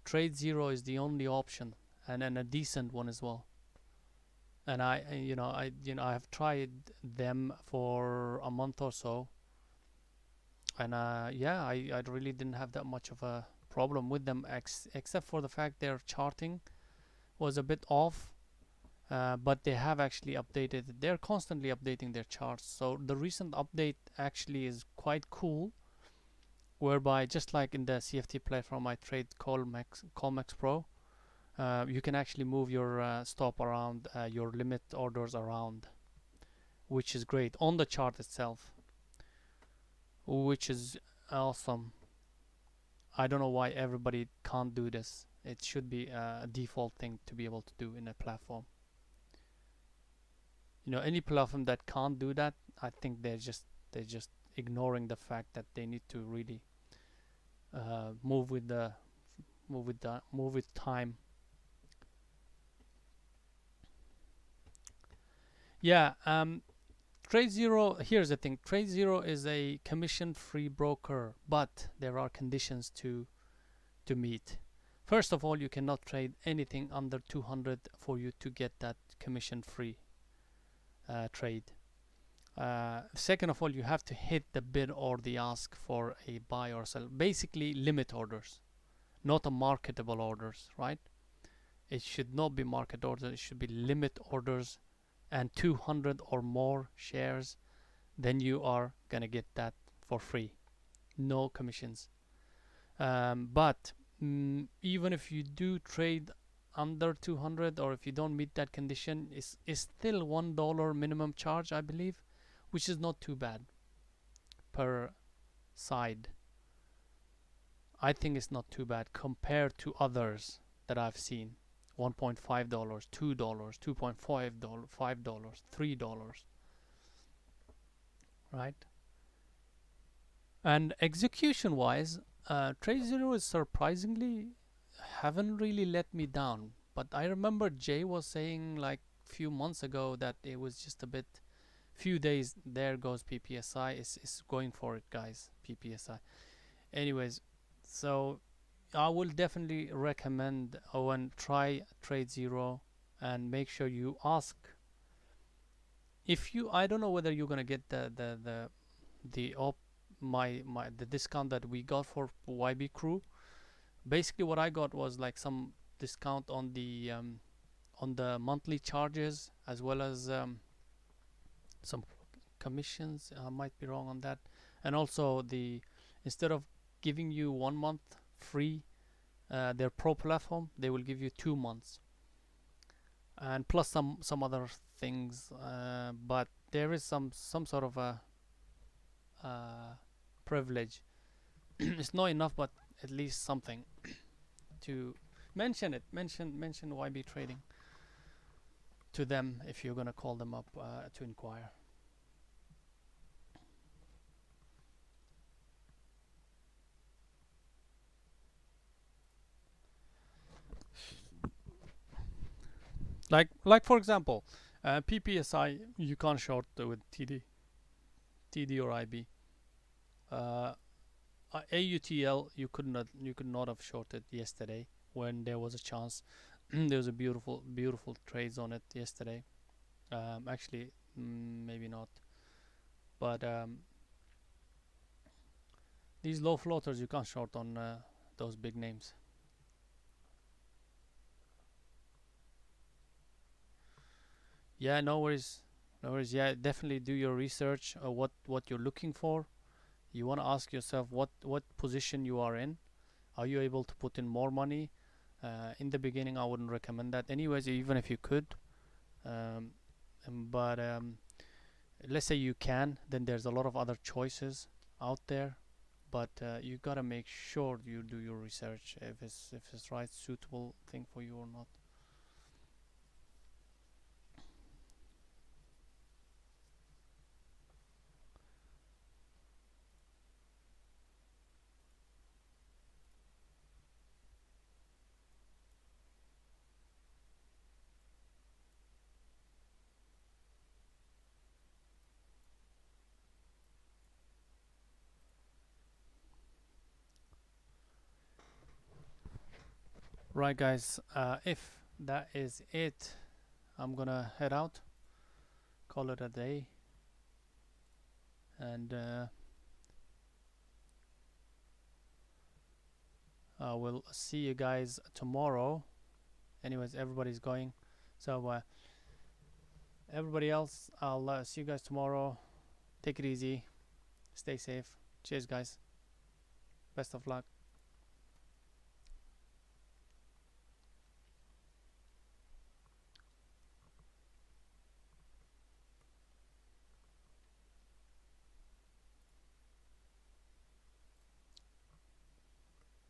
Trade Zero is the only option, and a decent one as well. And I have tried them for a month or so, and yeah, I really didn't have that much of a problem with them, except for the fact their charting was a bit off. But they have actually updated. They're constantly updating their charts. So the recent update actually is quite cool, whereby just like in the CFT platform I trade Colmex Pro, you can actually move your stop around, your limit orders around, which is great on the chart itself, which is awesome. I don't know why everybody can't do this. It should be a default thing to be able to do in a platform. Any platform that can't do that, I think they're just ignoring the fact that they need to really move with time. Yeah. Trade Zero. Here's the thing. Trade Zero is a commission-free broker, but there are conditions to meet. First of all, you cannot trade anything under 200 for you to get that commission-free trade. Second of all, you have to hit the bid or the ask for a buy or sell. Basically, limit orders, not a marketable orders, right? It should not be market orders. It should be limit orders, and 200 or more shares. Then you are gonna get that for free, no commissions. But even if you do trade under 200, or if you don't meet that condition, is still $1 minimum charge, I believe, which is not too bad per side. I think it's not too bad compared to others that I've seen. $1.5, $2, $2.5, $5, $3, right? And execution wise, Trade Zero is surprisingly haven't really let me down. But I remember Jay was saying like few months ago that it was just a bit few days. There goes PPSI. Is going for it, guys. PPSI. Anyways, so I will definitely recommend Owen try Trade Zero, and make sure you ask. If you, I don't know whether you're gonna get the op my the discount that we got for YB Crew. Basically, what I got was like some discount on the monthly charges, as well as some commissions. I might be wrong on that, and also instead of giving you 1 month free, their pro platform, they will give you 2 months, and plus some other things. But there is some sort of a privilege. It's not enough, but at least something to mention it. Mention YB Trading to them if you're gonna call them up to inquire. Like for example, PPSI you can't short with TD or IB. Uh, AUTL you could not have shorted yesterday when there was a chance. There was a beautiful trades on it yesterday. Actually, maybe not, but These low floaters you can't short on those big names. Yeah, no worries. No worries. Yeah, definitely do your research. What you're looking for. You want to ask yourself what position you are in. Are you able to put in more money? In the beginning, I wouldn't recommend that. Anyways, even if you could, um, but let's say you can, then there's a lot of other choices out there. But you gotta make sure you do your research if it's right suitable thing for you or not. Right, guys. If that is it, I'm gonna head out, call it a day, and we'll see you guys tomorrow. Anyways, everybody's going, so everybody else, I'll see you guys tomorrow. Take it easy, stay safe. Cheers, guys. Best of luck.